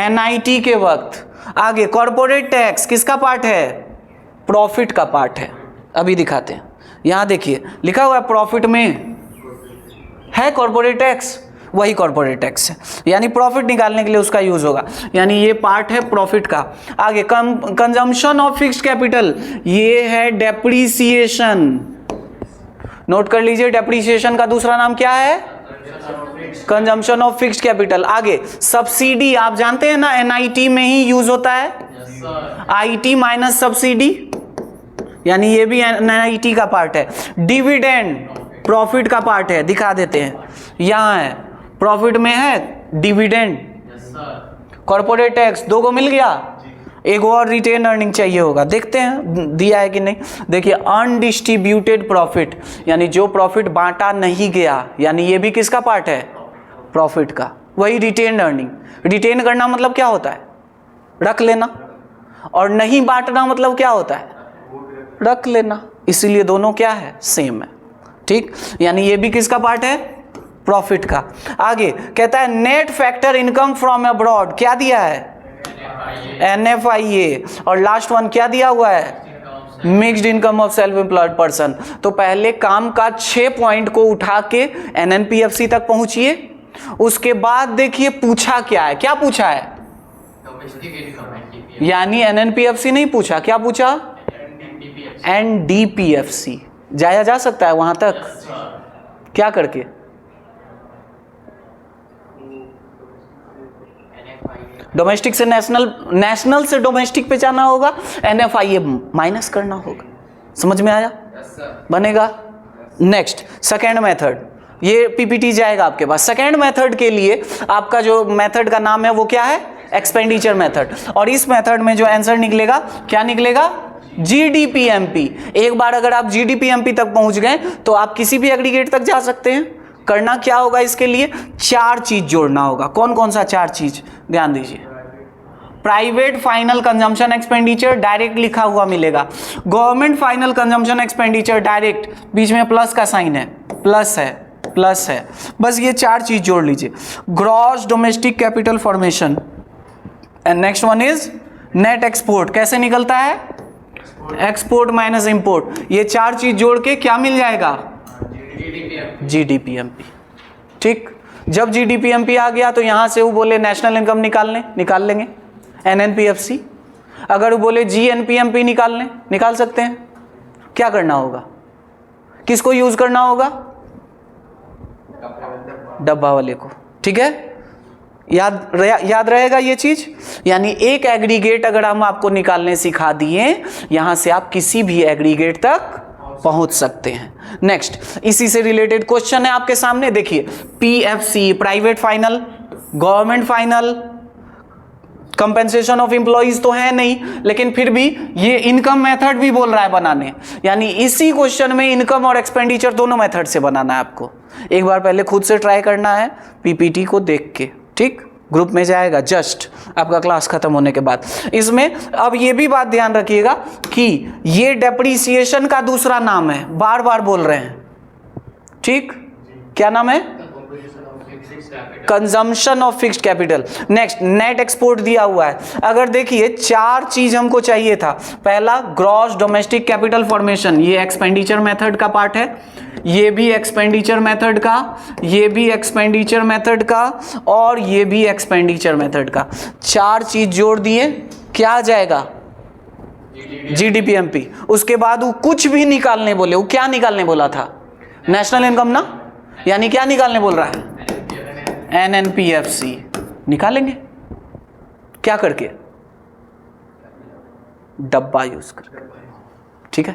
NIT के वक्त। आगे कॉर्पोरेट टैक्स किसका पार्ट है, प्रॉफिट का पार्ट है। अभी दिखाते हैं, यहां देखिए लिखा हुआ है प्रॉफिट में है कॉर्पोरेट टैक्स, वही कॉर्पोरेट टैक्स है, यानी प्रॉफिट निकालने के लिए उसका यूज होगा, यानी ये पार्ट है प्रॉफिट का। आगे कंजम्पशन ऑफ फिक्स्ड कैपिटल, ये है डेप्रीसिएशन। नोट कर लीजिए, डेप्रीसिएशन का दूसरा नाम क्या है, कंजम्पशन ऑफ फिक्स्ड कैपिटल। आगे सब्सिडी, आप जानते हैं ना NIT में ही यूज होता है, IT माइनस सब्सिडी, यानी ये भी NIT का पार्ट है। डिविडेंड प्रॉफिट का पार्ट है, दिखा देते हैं, यहां है, प्रॉफिट में है डिविडेंड। कॉर्पोरेट टैक्स 2 को मिल गया, एक और रिटेन अर्निंग चाहिए होगा, देखते हैं दिया है कि नहीं। देखिए अनडिस्ट्रीब्यूटेड प्रॉफिट, यानी जो प्रॉफिट बांटा नहीं गया, यानी ये भी किसका पार्ट है, प्रॉफिट का। वही रिटेन अर्निंग, रिटेन करना मतलब क्या होता है, रख लेना, और नहीं बांटना मतलब क्या होता है, रख लेना। इसीलिए दोनों क्या है, सेम है। ठीक, यानी ये भी किसका पार्ट है, प्रॉफिट का। आगे कहता है net factor income from abroad, क्या दिया है, NFIA। और लास्ट वन क्या दिया हुआ है, mixed income of self employed person. तो पहले काम का 6 पॉइंट को उठा के NNPFC तक पहुंचिए, उसके बाद देखिए पूछा क्या है, क्या पूछा है, यानी NNPFC नहीं पूछा, क्या पूछा, NDPFC। जाया जा सकता है वहां तक, क्या करके, डोमेस्टिक से नेशनल, नेशनल से डोमेस्टिक पे जाना होगा, NFIA माइनस करना होगा। समझ में आया, बनेगा। नेक्स्ट सेकेंड मेथड, ये PPT जाएगा आपके पास। सेकेंड मेथड के लिए आपका जो मेथड का नाम है वो क्या है, एक्सपेंडिचर मेथड। और इस मेथड में जो आंसर निकलेगा, क्या निकलेगा, GDPMP। एक बार अगर आप GDPMP तक पहुंच गए तो आप किसी भी एग्रीगेट तक जा सकते हैं। करना क्या होगा, इसके लिए 4 चीज जोड़ना होगा। कौन कौन सा 4 चीज, ध्यान दीजिए। Private final consumption expenditure direct लिखा हुआ मिलेगा, government final consumption expenditure direct, बीच में प्लस का साइन है, प्लस है, प्लस है, बस ये 4 चीज जोड़ लीजिए। Gross domestic capital formation and next one is net export. कैसे निकलता है, एक्सपोर्ट माइनस इंपोर्ट। ये 4 चीज जोड़ के क्या मिल जाएगा, GDPMP। ठीक, जब GDPMP आ गया तो यहां से वो बोले नेशनल इनकम निकालने, निकाल लेंगे, NNPFC। अगर वो बोले GNPMP निकालने, निकाल सकते हैं। क्या करना होगा, किसको यूज करना होगा, डब्बा वाले को। ठीक है, याद रहेगा ये चीज। यानी एक एग्रीगेट अगर हम आपको निकालने सिखा दिए, यहां से आप किसी भी एग्रीगेट तक पहुंच सकते हैं। नेक्स्ट, इसी से रिलेटेड क्वेश्चन है आपके सामने, देखिए PFC private final, government final, compensation of employees तो है नहीं, लेकिन फिर भी ये इनकम मेथड भी बोल रहा है बनाने। यानी इसी क्वेश्चन में इनकम और एक्सपेंडिचर दोनों मेथड से बनाना है आपको। एक बार पहले खुद से ट्राई करना है पीपीटी को देख के, ठीक, ग्रुप में जाएगा जस्ट आपका क्लास खत्म होने के बाद। इसमें अब ये भी बात ध्यान रखिएगा कि ये डेप्रीसिएशन का दूसरा नाम है, बार बार बोल रहे हैं, ठीक, क्या नाम है? Consumption of fixed capital. Next, net export दिया हुआ है। अगर देखिए 4 चीज हमको चाहिए था। पहला, ग्रॉस डोमेस्टिक कैपिटल फॉर्मेशन, ये एक्सपेंडिचर मेथड का पार्ट है, ये भी एक्सपेंडिचर मेथड का, ये भी एक्सपेंडिचर मेथड का, और ये भी एक्सपेंडिचर मेथड का। 4 चीज जोड़ दिए, क्या आ जाएगा? जीडीपीएमपी। उसके बाद वो कुछ भी निकालने बोले, वो क्या निकालने बोला था? नेशनल इनकम ना, यानी क्या निकालने बोल रहा है? एनएनपीएफसी निकालेंगे, क्या करके? डब्बा यूज करके, ठीक है।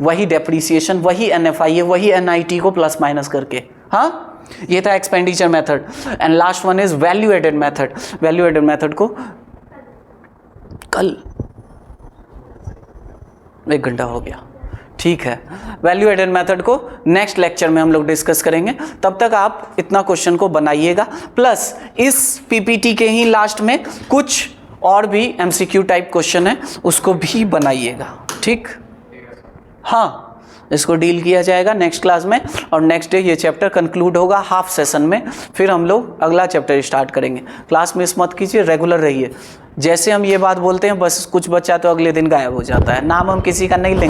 वही डेप्रीसिएशन, वही एनएफआई, वही एनआईटी को प्लस माइनस करके। हाँ, ये था expenditure method. And last one is value added method. Value added method को कल 1 घंटा हो गया, ठीक है। वैल्यू एडेड मेथड को नेक्स्ट लेक्चर में हम लोग डिस्कस करेंगे। तब तक आप इतना क्वेश्चन को बनाइएगा, प्लस इस पीपीटी के ही लास्ट में कुछ और भी एमसीक्यू टाइप क्वेश्चन है, उसको भी बनाइएगा, ठीक। हाँ, इसको डील किया जाएगा नेक्स्ट क्लास में, और नेक्स्ट डे ये चैप्टर कंक्लूड होगा हाफ सेशन में। फिर हम लोग अगला चैप्टर स्टार्ट करेंगे। क्लास मिस मत कीजिए, रेगुलर रहिए। जैसे हम ये बात बोलते हैं, बस कुछ बच्चा तो अगले दिन गायब हो जाता है। नाम हम किसी का नहीं लेंगे।